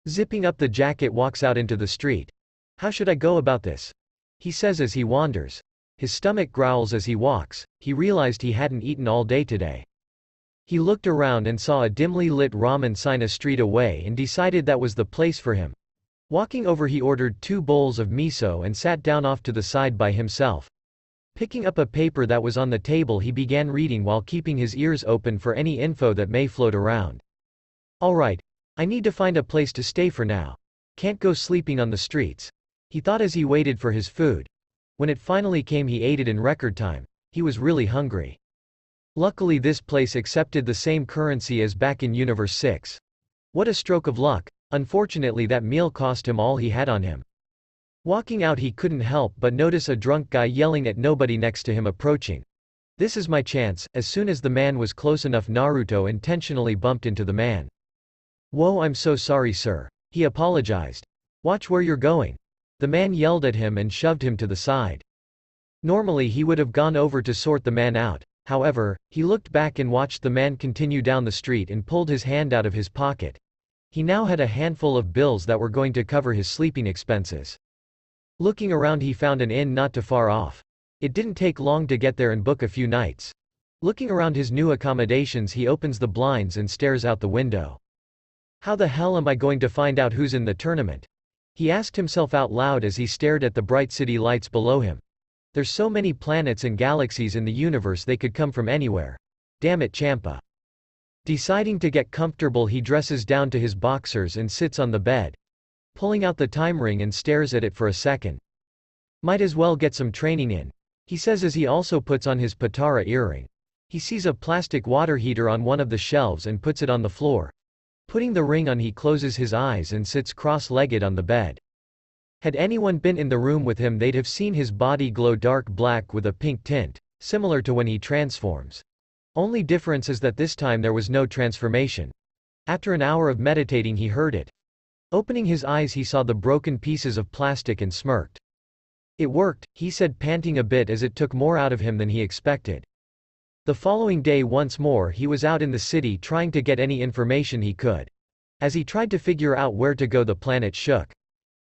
Zipping up the jacket walks out into the street. How should I go about this? He says as he wanders. His stomach growls as he walks, he realized he hadn't eaten all day today. He looked around and saw a dimly lit ramen sign a street away and decided that was the place for him. Walking over he ordered 2 bowls of miso and sat down off to the side by himself. Picking up a paper that was on the table he began reading while keeping his ears open for any info that may float around. Alright, I need to find a place to stay for now. Can't go sleeping on the streets, he thought as he waited for his food. When it finally came he ate it in record time. He was really hungry. Luckily this place accepted the same currency as back in Universe 6. What a stroke of luck. Unfortunately that meal cost him all he had on him. Walking out he couldn't help but notice a drunk guy yelling at nobody next to him approaching. This is my chance. As soon as the man was close enough Naruto intentionally bumped into the man. Whoa, I'm so sorry sir, he apologized. Watch where you're going. The man yelled at him and shoved him to the side. Normally he would have gone over to sort the man out. However, he looked back and watched the man continue down the street and pulled his hand out of his pocket. He now had a handful of bills that were going to cover his sleeping expenses. Looking around he found an inn not too far off. It didn't take long to get there and book a few nights. Looking around his new accommodations he opens the blinds and stares out the window. How the hell am I going to find out who's in the tournament? He asked himself out loud as he stared at the bright city lights below him. There's so many planets and galaxies in the universe they could come from anywhere. Damn it, Champa. Deciding to get comfortable he dresses down to his boxers and sits on the bed. pulling out the time ring and stares at it for a second. Might as well get some training in, he says as he also puts on his Patara earring. He sees a plastic water heater on one of the shelves and puts it on the floor. Putting the ring on, he closes his eyes and sits cross-legged on the bed. Had anyone been in the room with him, they'd have seen his body glow dark black with a pink tint, similar to when he transforms. Only difference is that this time there was no transformation. After an hour of meditating, he heard it. Opening his eyes, he saw the broken pieces of plastic and smirked. It worked, he said, panting a bit as it took more out of him than he expected. The following day, once more, he was out in the city trying to get any information he could. As he tried to figure out where to go, the planet shook.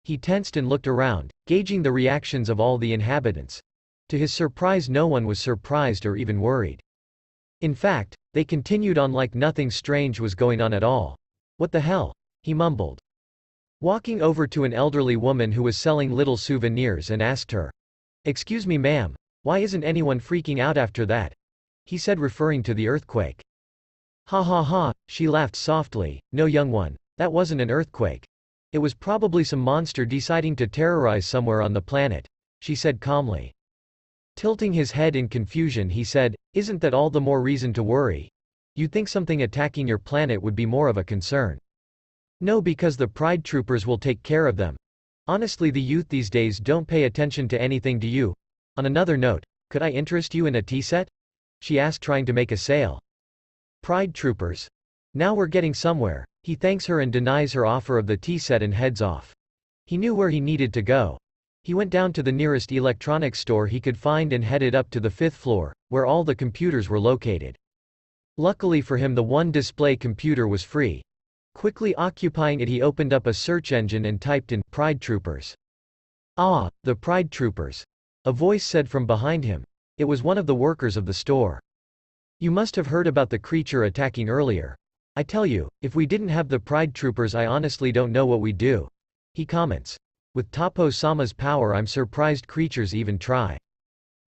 He tensed and looked around, gauging the reactions of all the inhabitants. To his surprise, no one was surprised or even worried. In fact, they continued on like nothing strange was going on at all. "What the hell?" he mumbled. Walking over to an elderly woman who was selling little souvenirs and asked her, "Excuse me, ma'am, why isn't anyone freaking out after that?" he said, referring to the earthquake. "Ha ha ha," she laughed softly, "no, young one, that wasn't an earthquake. It was probably some monster deciding to terrorize somewhere on the planet," she said calmly. Tilting his head in confusion, he said, "Isn't that all the more reason to worry? You'd think something attacking your planet would be more of a concern." "No, because the Pride Troopers will take care of them. Honestly, the youth these days don't pay attention to anything, do you? On another note, could I interest you in a tea set?" she asked, trying to make a sale. Pride Troopers. Now we're getting somewhere. He thanks her and denies her offer of the tea set and heads off. He knew where he needed to go. He went down to the nearest electronics store he could find and headed up to the 5th floor, where all the computers were located. Luckily for him, the one display computer was free. Quickly occupying it, he opened up a search engine and typed in "Pride Troopers." "Ah, the Pride Troopers," a voice said from behind him. It was one of the workers of the store. "You must have heard about the creature attacking earlier. I tell you, if we didn't have the Pride Troopers, I honestly don't know what we'd do," he comments. "With Tapo-sama's power, I'm surprised creatures even try."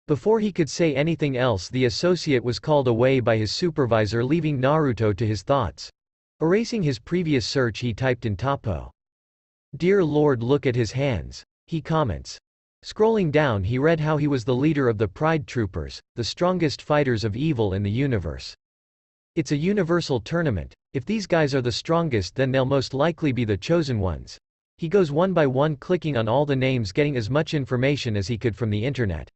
Before he could say anything else, the associate was called away by his supervisor, leaving Naruto to his thoughts. Erasing his previous search, he typed in Tapo. "Dear Lord, look at his hands," he comments. Scrolling down, he read how he was the leader of the Pride Troopers, the strongest fighters of evil in the universe. It's a universal tournament. If these guys are the strongest, then they'll most likely be the chosen ones. He goes one by one, clicking on all the names, getting as much information as he could from the internet.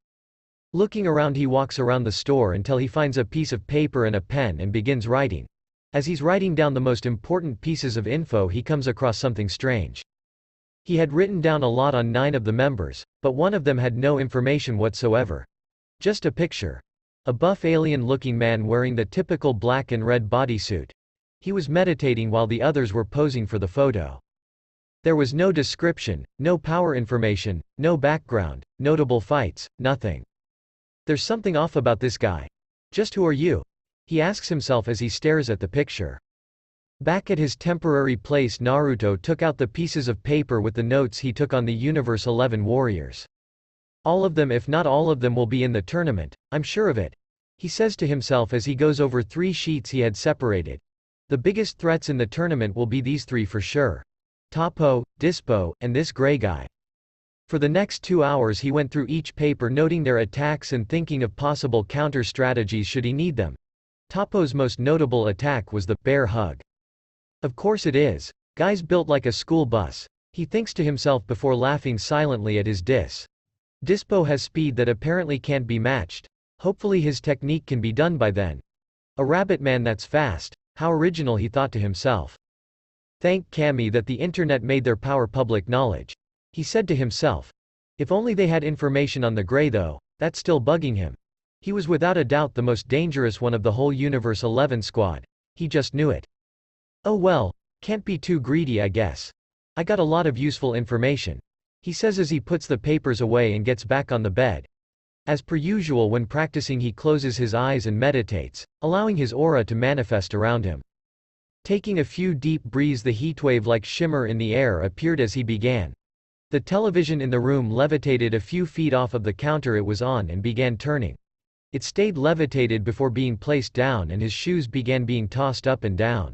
Looking around, he walks around the store until he finds a piece of paper and a pen and begins writing. As he's writing down the most important pieces of info, he comes across something strange. He had written down a lot on 9 of the members, but one of them had no information whatsoever. Just a picture. A buff alien-looking man wearing the typical black and red bodysuit. He was meditating while the others were posing for the photo. There was no description, no power information, no background, notable fights, nothing. There's something off about this guy. Just who are you? He asks himself as he stares at the picture. Back at his temporary place, Naruto took out the pieces of paper with the notes he took on the Universe 11 warriors. "All of them, if not all of them, will be in the tournament, I'm sure of it," he says to himself as he goes over 3 sheets he had separated. "The biggest threats in the tournament will be these 3 for sure. Tapo, Dispo, and this gray guy." For the next 2 hours he went through each paper, noting their attacks and thinking of possible counter strategies should he need them. Tapo's most notable attack was the bear hug. Of course it is. Guy's built like a school bus, he thinks to himself before laughing silently at his diss. Dispo has speed that apparently can't be matched. Hopefully his technique can be done by then. A rabbit man that's fast. How original, he thought to himself. Thank Kami that the internet made their power public knowledge, he said to himself. If only they had information on the Grey though, that's still bugging him. He was without a doubt the most dangerous one of the whole Universe 11 squad. He just knew it. Oh well, can't be too greedy, I guess. I got a lot of useful information, he says as he puts the papers away and gets back on the bed. As per usual when practicing, he closes his eyes and meditates, allowing his aura to manifest around him. Taking a few deep breaths, the heatwave-like shimmer in the air appeared as he began. The television in the room levitated a few feet off of the counter it was on and began turning. It stayed levitated before being placed down, and his shoes began being tossed up and down.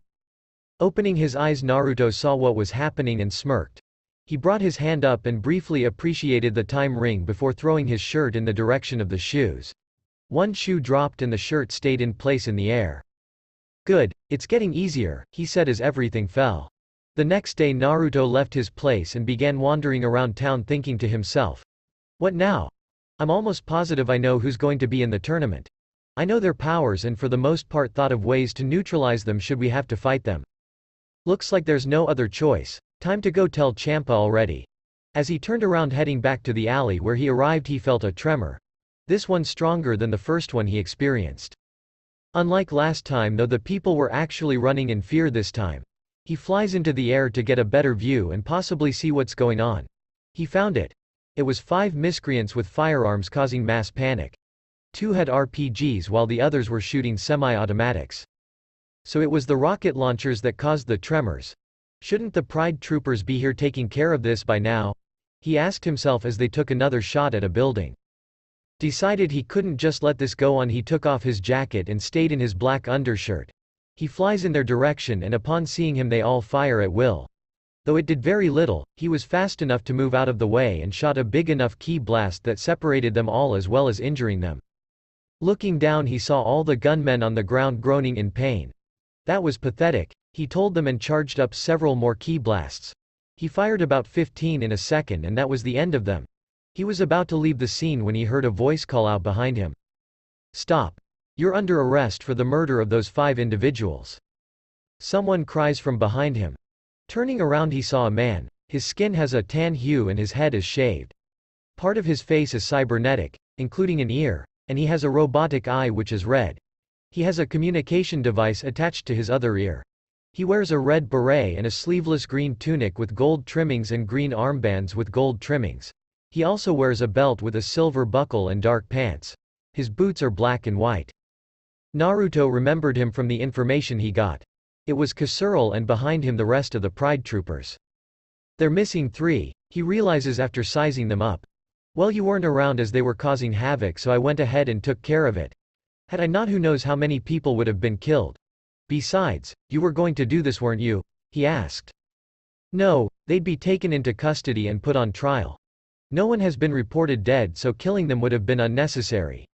Opening his eyes, Naruto saw what was happening and smirked. He brought his hand up and briefly appreciated the time ring before throwing his shirt in the direction of the shoes. One shoe dropped and the shirt stayed in place in the air. Good, it's getting easier, he said as everything fell. The next day Naruto left his place and began wandering around town thinking to himself. What now? I'm almost positive I know who's going to be in the tournament. I know their powers and for the most part thought of ways to neutralize them should we have to fight them. Looks like there's no other choice. Time to go tell Champa already. As he turned around heading back to the alley where he arrived he felt a tremor. This one stronger than the first one he experienced. Unlike last time though the people were actually running in fear this time. He flies into the air to get a better view and possibly see what's going on. He found it. It was 5 miscreants with firearms causing mass panic. 2 had RPGs while the others were shooting semi-automatics. So it was the rocket launchers that caused the tremors. Shouldn't the Pride troopers be here taking care of this by now? He asked himself as they took another shot at a building. Decided he couldn't just let this go on. He took off his jacket and stayed in his black undershirt. He flies in their direction and upon seeing him they all fire at will. Though it did very little, he was fast enough to move out of the way and shot a big enough ki blast that separated them all as well as injuring them. Looking down he saw all the gunmen on the ground groaning in pain. That was pathetic, he told them and charged up several more ki blasts. He fired about 15 in a second and that was the end of them. He was about to leave the scene when he heard a voice call out behind him. Stop. You're under arrest for the murder of those 5 individuals. Someone cries from behind him. Turning around he saw a man. His skin has a tan hue and his head is shaved. Part of his face is cybernetic, including an ear, and he has a robotic eye which is red. He has a communication device attached to his other ear. He wears a red beret and a sleeveless green tunic with gold trimmings and green armbands with gold trimmings. He also wears a belt with a silver buckle and dark pants. His boots are black and white. Naruto remembered him from the information he got. It was Kasuril and behind him the rest of the Pride troopers. They're missing 3, he realizes after sizing them up. Well, you weren't around as they were causing havoc so I went ahead and took care of it. Had I not who knows how many people would have been killed. Besides, you were going to do this weren't you? He asked. No, they'd be taken into custody and put on trial. No one has been reported dead so killing them would have been unnecessary.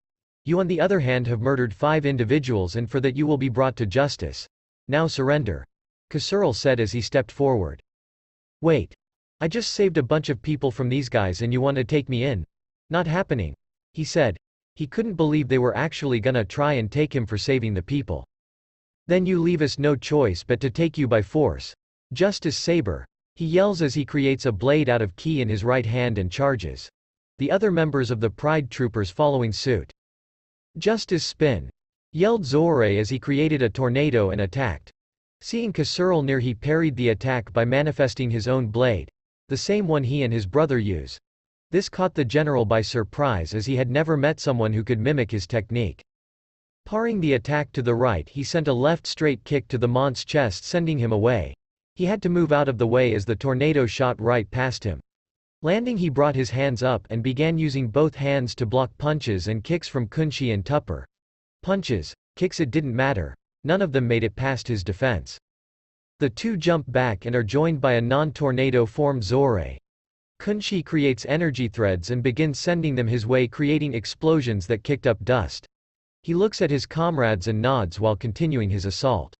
You on the other hand have murdered 5 individuals and for that you will be brought to justice. Now surrender. Kasuril said as he stepped forward. Wait. I just saved a bunch of people from these guys and you want to take me in? Not happening. He said. He couldn't believe they were actually gonna try and take him for saving the people. Then you leave us no choice but to take you by force. Justice Saber. He yells as he creates a blade out of ki in his right hand and charges. The other members of the Pride troopers following suit. Justice Spin. Yelled Zorei as he created a tornado and attacked. Seeing Kasuril near he parried the attack by manifesting his own blade. The same one he and his brother use. This caught the general by surprise as he had never met someone who could mimic his technique. Parrying the attack to the right he sent a left straight kick to the Mont's chest sending him away. He had to move out of the way as the tornado shot right past him. Landing he brought his hands up and began using both hands to block punches and kicks from Kunshi and Tupper. Punches, kicks it didn't matter. None of them made it past his defense. The 2 jump back and are joined by a non-tornado formed Zorei. Kunshi creates energy threads and begins sending them his way creating explosions that kicked up dust. He looks at his comrades and nods while continuing his assault.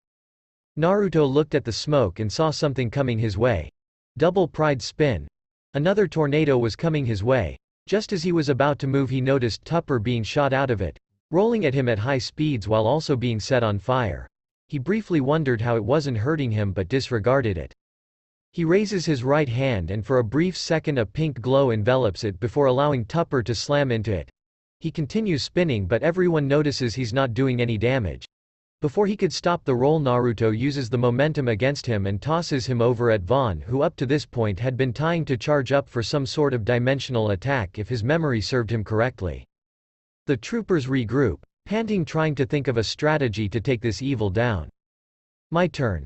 Naruto looked at the smoke and saw something coming his way. Double Pride Spin. Another tornado was coming his way. Just as he was about to move he noticed Tupper being shot out of it, rolling at him at high speeds while also being set on fire. He briefly wondered how it wasn't hurting him but disregarded it. He raises his right hand and for a brief second a pink glow envelops it before allowing Tupper to slam into it. He continues spinning but everyone notices he's not doing any damage. Before he could stop the roll Naruto uses the momentum against him and tosses him over at Vaughn who up to this point had been trying to charge up for some sort of dimensional attack if his memory served him correctly. The troopers regroup, panting trying to think of a strategy to take this evil down. My turn.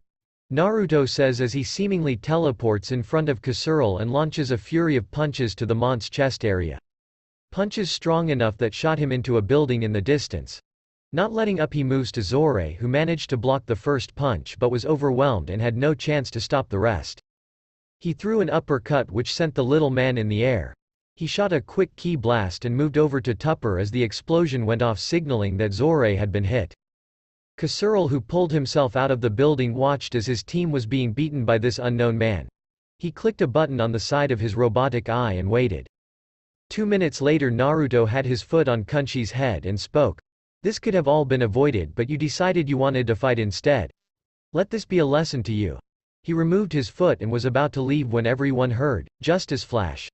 Naruto says as he seemingly teleports in front of Kasuril and launches a fury of punches to the Mont's chest area. Punches strong enough that shot him into a building in the distance. Not letting up he moves to Zorei who managed to block the first punch but was overwhelmed and had no chance to stop the rest. He threw an uppercut which sent the little man in the air. He shot a quick ki blast and moved over to Tupper as the explosion went off, signaling that Zoré had been hit. Kasuril, who pulled himself out of the building, watched as his team was being beaten by this unknown man. He clicked a button on the side of his robotic eye and waited. 2 minutes later, Naruto had his foot on Kunshi's head and spoke. This could have all been avoided, but you decided you wanted to fight instead. Let this be a lesson to you. He removed his foot and was about to leave when everyone heard, Justice Flash.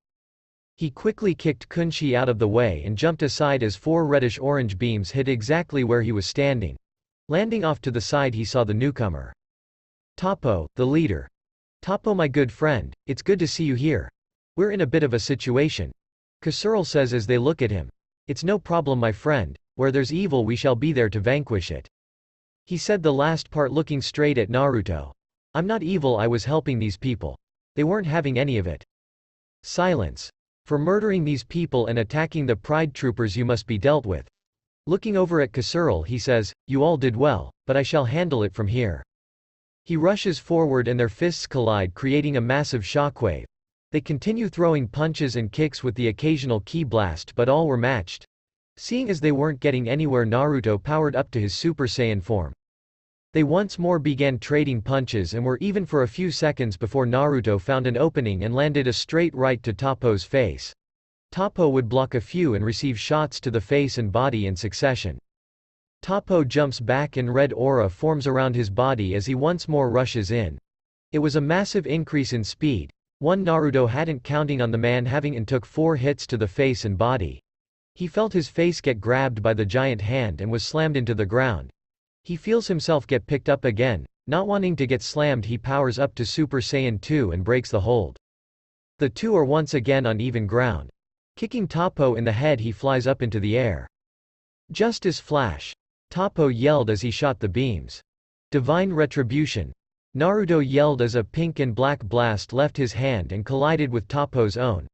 He quickly kicked Kunshi out of the way and jumped aside as 4 reddish-orange beams hit exactly where he was standing. Landing off to the side, he saw the newcomer. Toppo, the leader. Toppo, my good friend, it's good to see you here. We're in a bit of a situation. Kasuril says as they look at him. It's no problem, my friend. Where there's evil, we shall be there to vanquish it. He said the last part looking straight at Naruto. I'm not evil, I was helping these people. They weren't having any of it. Silence. For murdering these people and attacking the Pride Troopers you must be dealt with. Looking over at Kasuril, he says, you all did well, but I shall handle it from here. He rushes forward and their fists collide, creating a massive shockwave. They continue throwing punches and kicks with the occasional ki blast, but all were matched. Seeing as they weren't getting anywhere, Naruto powered up to his Super Saiyan form. They once more began trading punches and were even for a few seconds before Naruto found an opening and landed a straight right to Toppo's face. Toppo would block a few and receive shots to the face and body in succession. Toppo jumps back and red aura forms around his body as he once more rushes in. It was a massive increase in speed. One Naruto hadn't, counting on the man having and took 4 hits to the face and body. He felt his face get grabbed by the giant hand and was slammed into the ground. He feels himself get picked up again. Not wanting to get slammed, he powers up to Super Saiyan 2 and breaks the hold. The two are once again on even ground. Kicking Toppo in the head, he flies up into the air. Justice Flash! Toppo yelled as he shot the beams. Divine Retribution! Naruto yelled as a pink and black blast left his hand and collided with Toppo's own.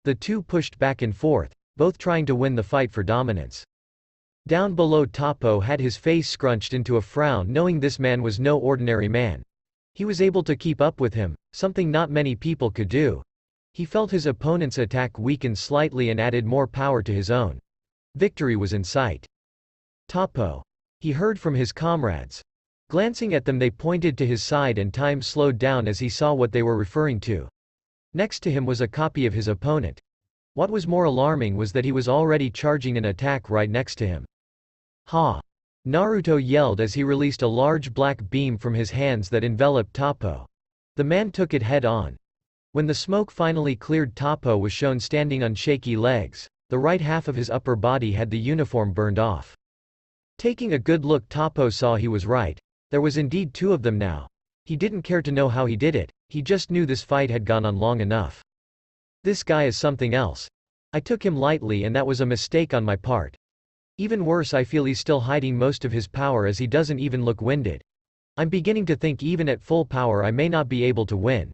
The two pushed back and forth, both trying to win the fight for dominance. Down below, Toppo had his face scrunched into a frown, knowing this man was no ordinary man. He was able to keep up with him, something not many people could do. He felt his opponent's attack weaken slightly and added more power to his own. Victory was in sight. Toppo! He heard from his comrades. Glancing at them, they pointed to his side and time slowed down as he saw what they were referring to. Next to him was a copy of his opponent. What was more alarming was that he was already charging an attack right next to him. Ha! Naruto yelled as he released a large black beam from his hands that enveloped Toppo. The man took it head on. When the smoke finally cleared, Toppo was shown standing on shaky legs. The right half of his upper body had the uniform burned off. Taking a good look, Toppo saw he was right. There was indeed 2 of them now. He didn't care to know how he did it, he just knew this fight had gone on long enough. This guy is something else. I took him lightly and that was a mistake on my part. Even worse, I feel he's still hiding most of his power as he doesn't even look winded. I'm beginning to think even at full power I may not be able to win.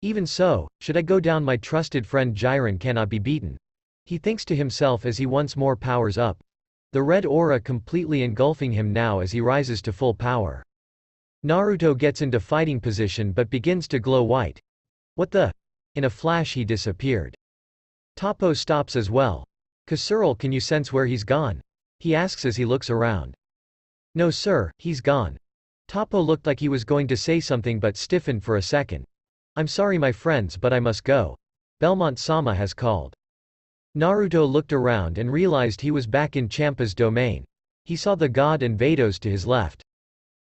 Even so, should I go down, my trusted friend Jiren cannot be beaten. He thinks to himself as he once more powers up. The red aura completely engulfing him now as he rises to full power. Naruto gets into fighting position but begins to glow white. What the? In a flash he disappeared. Toppo stops as well. Kasuril, can you sense where he's gone? He asks as he looks around. No sir, he's gone. Toppo looked like he was going to say something but stiffened for a second. I'm sorry my friends, but I must go. Belmont-sama has called. Naruto looked around and realized he was back in Champa's domain. He saw the god and Vados to his left.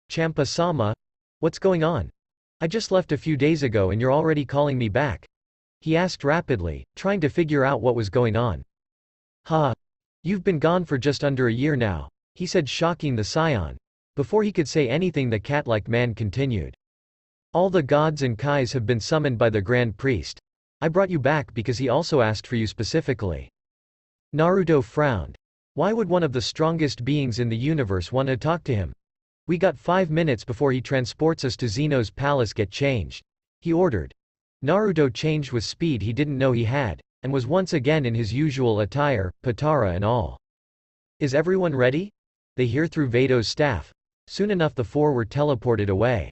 Champa-sama? What's going on? I just left a few days ago and you're already calling me back? He asked rapidly, trying to figure out what was going on. Ha! You've been gone for just under a year now, he said, shocking the scion. Before he could say anything, the cat-like man continued. All the gods and kais have been summoned by the Grand Priest. I brought you back because he also asked for you specifically. Naruto frowned. Why would one of the strongest beings in the universe want to talk to him? We got 5 minutes before he transports us to Zeno's palace. Get changed, he ordered. Naruto changed with speed he didn't know he had, and was once again in his usual attire, patara and all. Is everyone ready? They hear through Vados' staff. Soon enough the 4 were teleported away.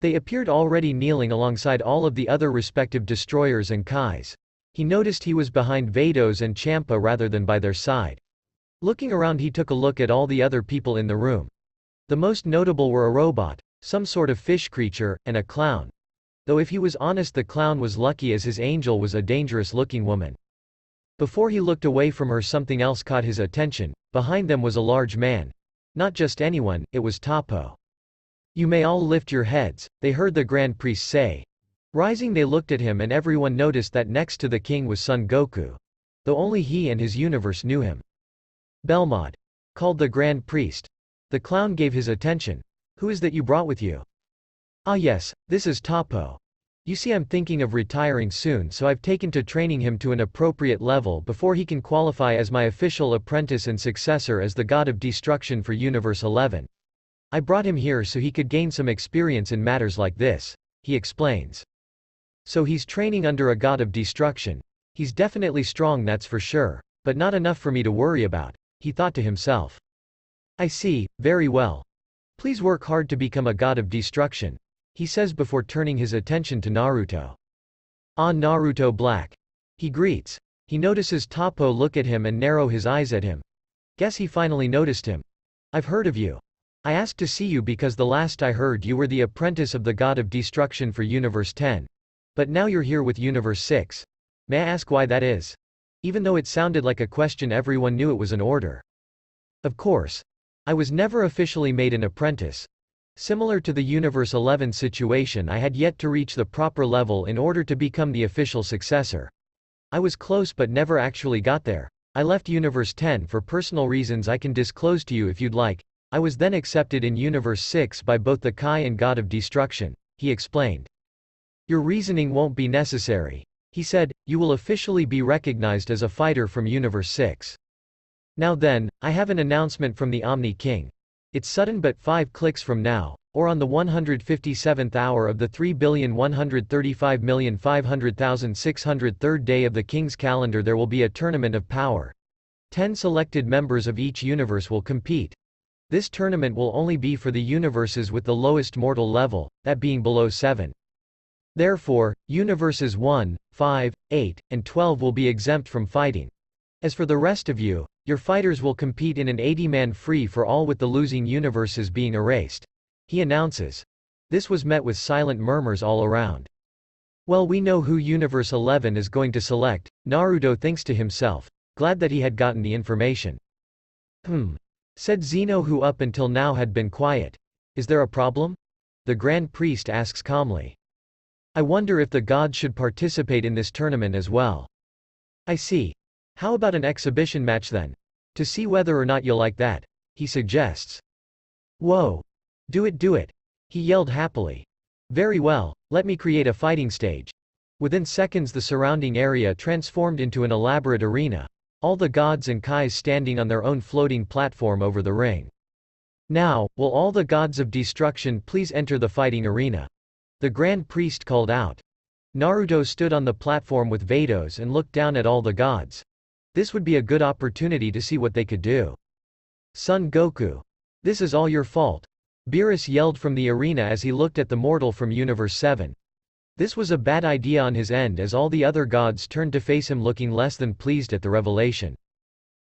They appeared already kneeling alongside all of the other respective destroyers and Kais. He noticed he was behind Vados and Champa rather than by their side. Looking around, he took a look at all the other people in the room. The most notable were a robot, some sort of fish creature, and a clown. Though if he was honest, the clown was lucky as his angel was a dangerous-looking woman. Before he looked away from her, something else caught his attention. Behind them was a large man. Not just anyone, it was Toppo. "You may all lift your heads," they heard the Grand Priest say. Rising, they looked at him, and everyone noticed that next to the king was Son Goku. Though only he and his universe knew him. "Belmod," called the Grand Priest. The clown gave his attention. "Who is that you brought with you?" "Ah yes, this is Toppo. You see, I'm thinking of retiring soon, so I've taken to training him to an appropriate level before he can qualify as my official apprentice and successor as the God of Destruction for Universe 11. I brought him here so he could gain some experience in matters like this," he explains. "So he's training under a God of Destruction. He's definitely strong, that's for sure. But not enough for me to worry about," he thought to himself. "I see, very well. Please work hard to become a God of Destruction," he says before turning his attention to Naruto. "Ah, Naruto Black," he greets. He notices Toppo look at him and narrow his eyes at him. Guess he finally noticed him. "I've heard of you. I asked to see you because the last I heard you were the apprentice of the God of Destruction for Universe 10. But now you're here with Universe 6. May I ask why that is?" Even though it sounded like a question, everyone knew it was an order. "Of course. I was never officially made an apprentice. Similar to the Universe 11 situation, I had yet to reach the proper level in order to become the official successor. I was close but never actually got there. I left Universe 10 for personal reasons I can disclose to you if you'd like. I was then accepted in Universe 6 by both the Kai and God of Destruction," he explained. "Your reasoning won't be necessary," he said. "You will officially be recognized as a fighter from Universe 6. Now then, I have an announcement from the Omni King. It's sudden, but 5 clicks from now, or on the 157th hour of the 3,135,500,603rd day of the King's calendar, there will be a tournament of power. 10 selected members of each universe will compete. This tournament will only be for the universes with the lowest mortal level, that being below 7. Therefore, universes 1, 5, 8, and 12 will be exempt from fighting. As for the rest of you, your fighters will compete in an 80-man free-for-all with the losing universes being erased," he announces. This was met with silent murmurs all around. "Well, we know who Universe 11 is going to select," Naruto thinks to himself, glad that he had gotten the information. Said Zeno, who up until now had been quiet. "Is there a problem?" the Grand Priest asks calmly. "I wonder if the gods should participate in this tournament as well." "I see. How about an exhibition match then? To see whether or not you'll like that," he suggests. "Whoa! Do it," he yelled happily. "Very well, let me create a fighting stage." Within seconds the surrounding area transformed into an elaborate arena. All the gods and Kais standing on their own floating platform over the ring. "Now, will all the gods of destruction please enter the fighting arena?" the Grand Priest called out. Naruto stood on the platform with Vados and looked down at all the gods. This would be a good opportunity to see what they could do. "Son Goku. This is all your fault," Beerus yelled from the arena as he looked at the mortal from Universe 7. This was a bad idea on his end, as all the other gods turned to face him looking less than pleased at the revelation.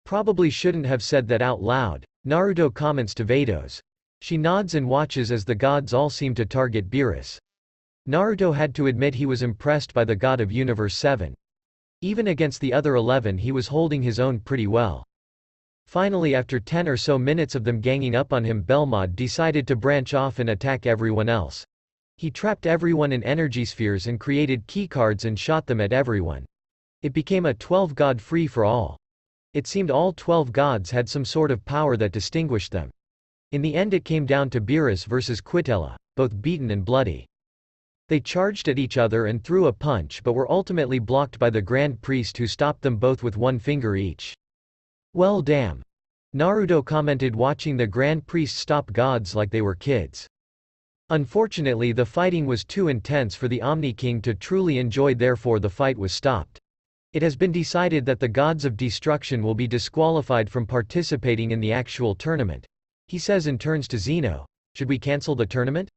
"Probably shouldn't have said that out loud," Naruto comments to Vados. She nods and watches as the gods all seem to target Beerus. Naruto had to admit he was impressed by the god of Universe 7. Even against the other 11 he was holding his own pretty well. Finally, after 10 or so minutes of them ganging up on him, Belmod decided to branch off and attack everyone else. He trapped everyone in energy spheres and created keycards and shot them at everyone. It became a 12-god free-for-all. It seemed all 12 gods had some sort of power that distinguished them. In the end it came down to Beerus versus Quitella, both beaten and bloody. They charged at each other and threw a punch, but were ultimately blocked by the Grand Priest, who stopped them both with one finger each. "Well damn," Naruto commented, watching the Grand Priest stop gods like they were kids. Unfortunately, the fighting was too intense for the Omni King to truly enjoy, therefore the fight was stopped. It has been decided that the gods of destruction will be disqualified from participating in the actual tournament, he says and turns to Zeno. "Should we cancel the tournament?"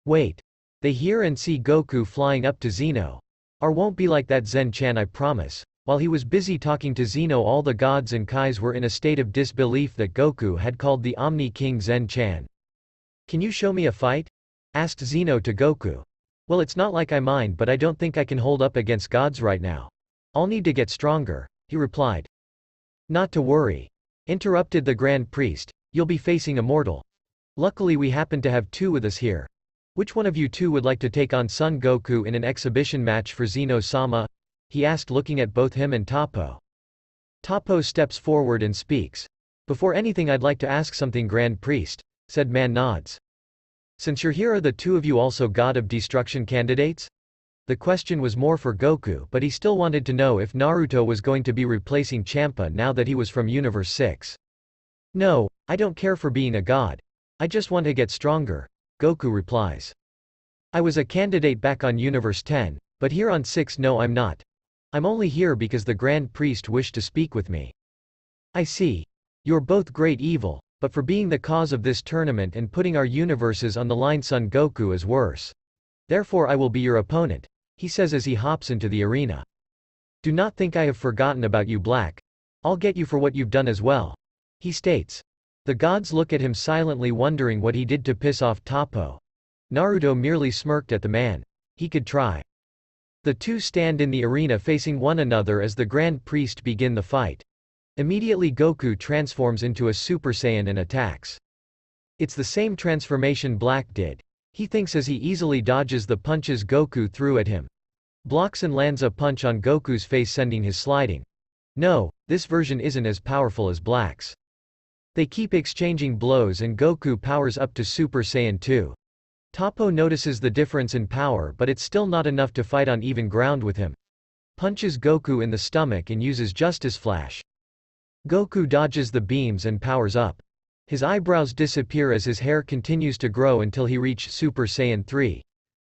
Wait. They hear and see Goku flying up to Zeno. Won't be like that Zen-chan, I promise. While he was busy talking to Zeno, all the gods and Kais were in a state of disbelief that Goku had called the Omni King Zen-chan. Can you show me a fight? Asked Zeno to Goku. Well, it's not like I mind, but I don't think I can hold up against gods right now. I'll need to get stronger, he replied. Not to worry, interrupted the Grand Priest, you'll be facing a mortal. Luckily we happen to have two with us here. Which one of you two would like to take on Son Goku in an exhibition match for Zeno-sama? He asked, looking at both him and Toppo. Toppo steps forward and speaks. Before anything, I'd like to ask something, Grand Priest, said Man nods. Since you're here, are the two of you also God of Destruction candidates? The question was more for Goku, but he still wanted to know if Naruto was going to be replacing Champa now that he was from Universe 6. No, I don't care for being a god. I just want to get stronger, Goku replies. I was a candidate back on Universe 10, but here on 6 no, I'm not. I'm only here because the Grand Priest wished to speak with me. I see. You're both great evil, but for being the cause of this tournament and putting our universes on the line, Son Goku is worse. Therefore I will be your opponent, he says as he hops into the arena. Do not think I have forgotten about you, Black. I'll get you for what you've done as well, he states. The gods look at him silently, wondering what he did to piss off Toppo. Naruto merely smirked at the man. He could try. The two stand in the arena facing one another as the Grand Priest begin the fight. Immediately Goku transforms into a Super Saiyan and attacks. It's the same transformation Black did. He thinks as he easily dodges the punches Goku threw at him. Blocks and lands a punch on Goku's face, sending his sliding. No, this version isn't as powerful as Black's. They keep exchanging blows and Goku powers up to Super Saiyan 2. Toppo notices the difference in power, but it's still not enough to fight on even ground with him. Punches Goku in the stomach and uses Justice Flash. Goku dodges the beams and powers up. His eyebrows disappear as his hair continues to grow until he reached Super Saiyan 3.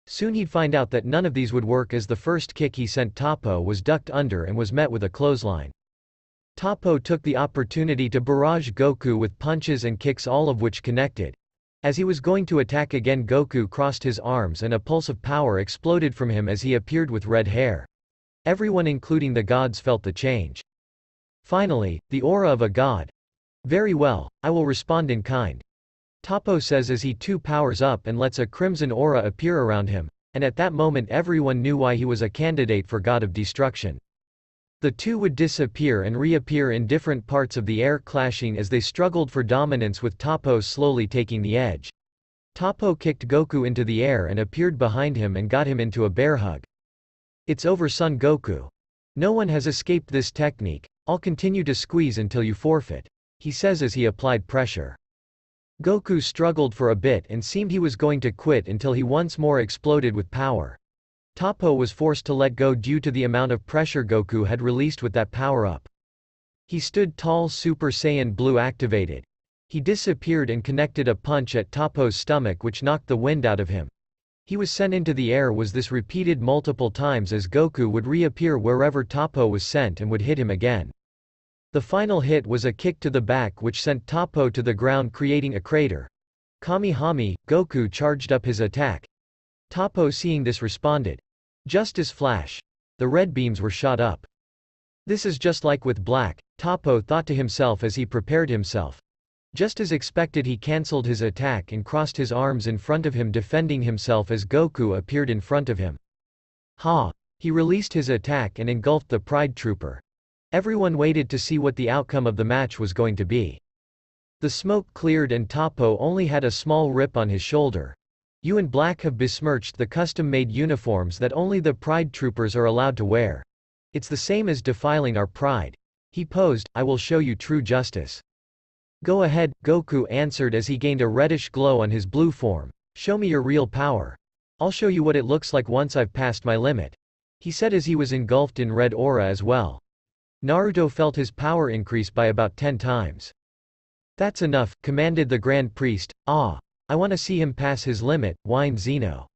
Soon he'd find out that none of these would work, as the first kick he sent Toppo was ducked under and was met with a clothesline. Toppo took the opportunity to barrage Goku with punches and kicks, all of which connected. As he was going to attack again, Goku crossed his arms and a pulse of power exploded from him as he appeared with red hair. Everyone, including the gods, felt the change. Finally, the aura of a god. Very well, I will respond in kind, Toppo says as he too powers up and lets a crimson aura appear around him, and at that moment everyone knew why he was a candidate for God of Destruction. The two would disappear and reappear in different parts of the air, clashing as they struggled for dominance, with Toppo slowly taking the edge. Toppo kicked Goku into the air and appeared behind him and got him into a bear hug. It's over, Son Goku. No one has escaped this technique. I'll continue to squeeze until you forfeit, he says as he applied pressure. Goku struggled for a bit and seemed he was going to quit until he once more exploded with power. Toppo was forced to let go due to the amount of pressure Goku had released with that power-up. He stood tall, Super Saiyan Blue activated. He disappeared and connected a punch at Toppo's stomach which knocked the wind out of him. He was sent into the air. Was this repeated multiple times as Goku would reappear wherever Toppo was sent and would hit him again. The final hit was a kick to the back which sent Toppo to the ground, creating a crater. Kamihami, Goku charged up his attack. Toppo, seeing this, responded. Justice Flash. The red beams were shot up. This is just like with Black, Toppo thought to himself as he prepared himself. Just as expected, he cancelled his attack and crossed his arms in front of him, defending himself as Goku appeared in front of him. Ha! He released his attack and engulfed the Pride Trooper. Everyone waited to see what the outcome of the match was going to be. The smoke cleared and Toppo only had a small rip on his shoulder. You and Black have besmirched the custom-made uniforms that only the Pride Troopers are allowed to wear. It's the same as defiling our pride. He posed. I will show you true justice. Go ahead, Goku answered as he gained a reddish glow on his blue form. Show me your real power. I'll show you what it looks like once I've passed my limit, he said as he was engulfed in red aura as well. Naruto felt his power increase by about 10 times. That's enough, commanded the Grand Priest. Ah! I want to see him pass his limit, whined Zeno.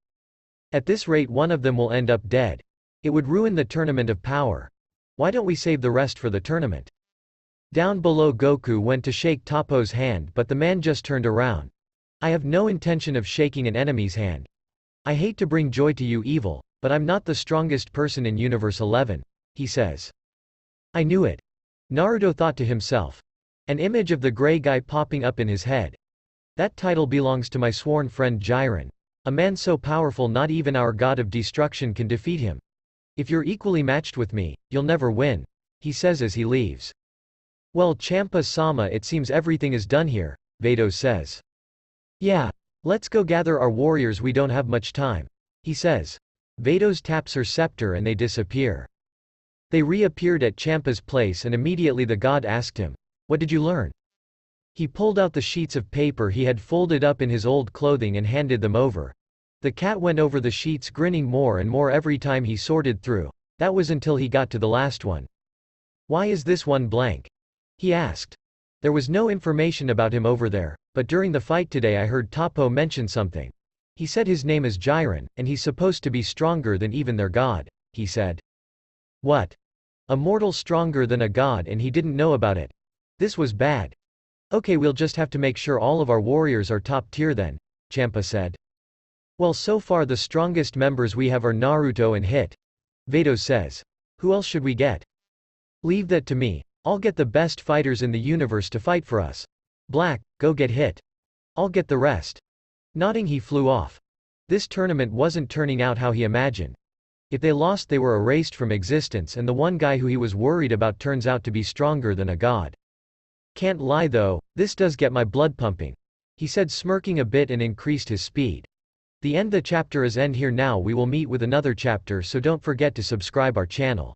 At this rate one of them will end up dead. It would ruin the tournament of power. Why don't we save the rest for the tournament? Down below, Goku went to shake Toppo's hand, but the man just turned around. I have no intention of shaking an enemy's hand. I hate to bring joy to you evil, but I'm not the strongest person in Universe 11, he says. I knew it. Naruto thought to himself. An image of the gray guy popping up in his head. That title belongs to my sworn friend Jiren. A man so powerful not even our god of destruction can defeat him. If you're equally matched with me, you'll never win, he says as he leaves. Well, Champa-sama, it seems everything is done here, Vados says. Yeah. Let's go gather our warriors, we don't have much time, he says. Vados taps her scepter and they disappear. They reappeared at Champa's place and immediately the god asked him, "What did you learn?" He pulled out the sheets of paper he had folded up in his old clothing and handed them over. The cat went over the sheets grinning more and more every time he sorted through. That was until he got to the last one. Why is this one blank? He asked. There was no information about him over there, but during the fight today I heard Toppo mention something. He said his name is Jiren, and he's supposed to be stronger than even their god, he said. What? A mortal stronger than a god and he didn't know about it. This was bad. Okay, we'll just have to make sure all of our warriors are top tier then, Champa said. Well, so far the strongest members we have are Naruto and Hit. Vados says. Who else should we get? Leave that to me. I'll get the best fighters in the universe to fight for us. Black, go get Hit. I'll get the rest. Nodding, he flew off. This tournament wasn't turning out how he imagined. If they lost, they were erased from existence, and the one guy who he was worried about turns out to be stronger than a god. Can't lie though, this does get my blood pumping, he said, smirking a bit and increased his speed. The chapter is end here now. We will meet with another chapter, so don't forget to subscribe our channel.